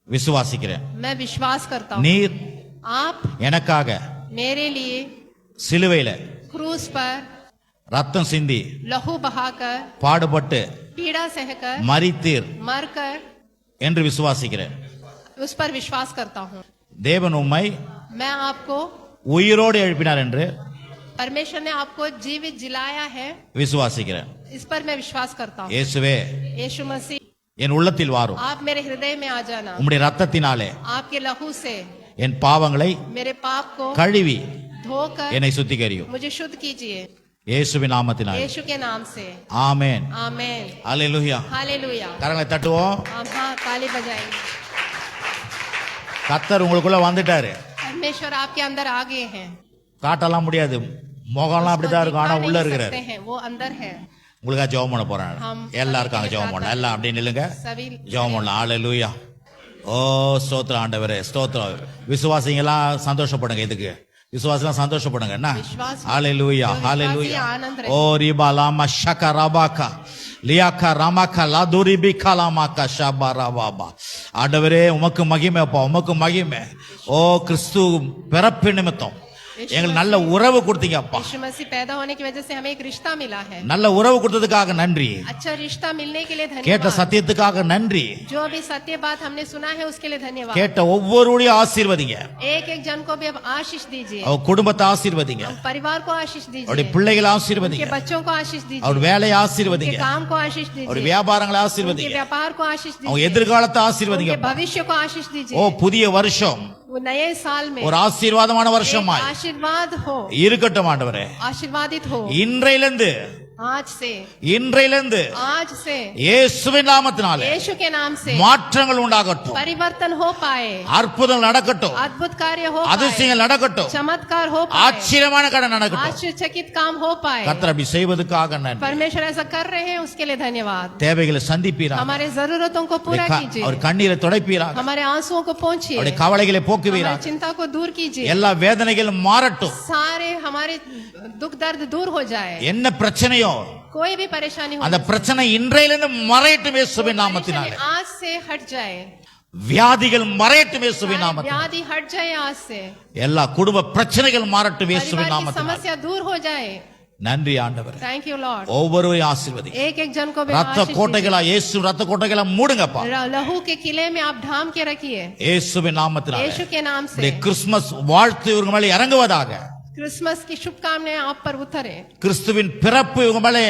விசுவாசிக்கிறேன். मैं विश्वास करता हूँ நீர் आप எனக்காக मेरे लिए சிலுவையில क्रूस पर ரத்தம் சிந்தி लहू बहाकर, பாடுபட்டு पीड़ा सहकर, மரித்தீர் मरकर, என்று விசுவாசிக்கிறேன். उस पर विश्वास करता हूँ। தேவன் உம்மை मैं आपको, உயிரோடு எழுப்பினார் என்று परमेश्वर ने आपको जीवित जिलाया है, விசுவாசிக்கிறேன். इस पर मैं विश्वास करता हूँ। இயேசுவே, यीशु मसीह என் உள்ளத்தில் வாரும், आप मेरे हृदय में आ जाना। உம்முடைய ரத்தத்தினாலே आपके लहू से என் பாவங்களை मेरे पाप को கழுவி धोकर என்னை சுத்திகரியும். मुझे शुद्ध कीजिए। இயேசுவின் நாமத்தினாலே, यीशु के नाम से ஆமென். आमेन। அல்லேலூயா. हालेलुया। கரங்களை தட்டுவோம். हम हाँ ताली बजाएंगे। கர்த்தர் உங்களுக்குள்ள வந்துட்டாரு. परमेश्वर आपके अंदर आ गए हैं। காட்டலாம் முடியாது, முகம்லாம் அப்படிதான் இருக்கும், ஆனா दिखा உள்ள नहीं இருக்கிறாரு. सकते हैं, वो अंदर है। உங்களுக்கா ஜெபம் பண்ண போறேன். எல்லாரும் இருக்காங்க, ஜெபம் பண்ணலாம். எல்லாம் அப்படியே நில்லுங்க, सभी ஜெபம் பண்ணலாம். அல்லேலூயா. ஓ ஸ்தோத்திரம் ஆண்டவரே, ஸ்தோத்திரம். விசுவாசிங்கெல்லாம் சந்தோஷப்படுங்க. இதுக்கு விசுவாசம் சந்தோஷப்படுங்க. என்ன? விசுவாசி- ஹalleluya, விசுவாசி ஹalleluya. ஆனந்த் ஓ ரிபாலாமா ஷகரபாகா லியாகா ராமாகா லாதுரிபி கலாமாகா ஷபரபாபா. ஆண்டவரே உமக்கு மகிமைப்பா, உமக்கு மகிமை. ஓ கிறிஸ்து பிறப்பு நிமித்தம் எங்களுக்கு நல்ல உறவு கொடுத்தீங்க அப்பா. यीशु मसीह पैदा होने की वजह से हमें एक रिश्ता मिला है। நல்ல உறவு கொடுத்ததுக்காக நன்றி. अच्छा रिश्ता मिलने के लिए கேட்ட धन्यवाद। சத்தியத்துக்காக நன்றி. जो भी सत्य बात हमने सुना है उसके लिए धन्यवाद। கேட்ட ஒவ்வொருவரையும் ஆசீர்வதிங்க. एक एक जन को भी अब आशीष दीजिए। அவர் குடும்பத்தை ஆசீர்வதிங்க. परिवार को आशीष அவருடைய दीजिए। பிள்ளைகளை उनके ஆசீர்வதிங்க. बच्चों को आशीष दीजिए। அவர் வேலையை उनके ஆசீர்வதிங்க. काम को आशीष அவருடைய दीजिए। வியாபாரங்களை उनके ஆசீர்வதிங்க. व्यापार को आशीष அவங்க दीजिए। எதிர்காலத்தை ஆசீர்வதிங்க. उनके भविष्य को आशीष ஓ दीजिए। புதிய வருஷம் वो नए साल में ஒரு ஆசீர்வாதமான एक வருஷமாய் आशीर्वाद हो, இருக்கட்டும் ஆண்டவரே. आशीर्वादित हो। இன்றையிலிருந்து आज से இயேசுவின் நாமத்தினாலே यीशु के नाम से மாற்றங்கள் உண்டாகட்டும். परिवर्तन हो पाए, அற்புதங்கள் நடக்கட்டும். अद्भुत कार्य हो पाए, அதிசயங்கள் நடக்கட்டும். चमत्कार हो पाए, ஆச்சரியமான காரியம் நடக்கட்டும். आश्चर्यचकित काम हो पाए। கர்த்தர் அப்படி செய்வதற்காக நன்றி. परमेश्वर ऐसा कर रहे हैं, उसके लिए धन्यवाद। தேவைகளை சந்திப்பீராக. हमारे जरूरतों को पूरा कीजिए। அவர் கண்ணீரை துடைப்பீராக. हमारे आंसुओं को पोंछिए। அவருடைய கவலைகளை हमारी போக்குவீராக. चिंता को दूर कीजिए। எல்லா வேதனைகளும் மாறட்டும். सारे हमारे दुख दर्द दूर हो जाए। என்ன பிரச்சனையோ कोई भी परेशानी हो, அந்த பிரச்சனை இன்றையிலிருந்து மறையட்டும் இயேசுவின் वो நாமத்தினாலே. परेशानी आज से हट जाए। வியாதிகள் மறையட்டும் இயேசுவின் सारी நாமத்தினாலே. व्याधि हट जाए आज से। எல்லா குடும்ப பிரச்சனைகள் மாறட்டும் இயேசுவின் परिवार की நாமத்தினாலே. समस्या दूर हो जाए। நன்றி ஆண்டவரே. Thank you Lord. ஒவ்வொருவரையும் ஆசீர்வதி. एक एक जन को भी ரத்த आशीष கோட்டைகளா இயேசு ரத்த கோட்டைகளா மூடுங்கப்பா. दीजिए। लहू के किले में आप ढाम के रखिए இயேசுவின் நாமத்தினாலே. यीशु के नाम से। இந்த கிறிஸ்துமஸ் வாழ்த்து இவங்க மேலே இறங்குவதாக. क्रिसमस की शुभकामनाएं आप पर उतरे। கிறிஸ்துவின் பிறப்பு இவங்க மேலே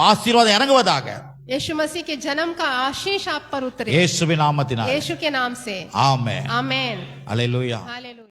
ஆசீர்வாதம் இறங்குவதாக. यीशु मसीह के जन्म का आशीष आप पर उतरे இயேசுவின் நாமத்தினாலே. यीशु के नाम से। ஆமென். आमेन। அல்லேலூயா. हालेलुया।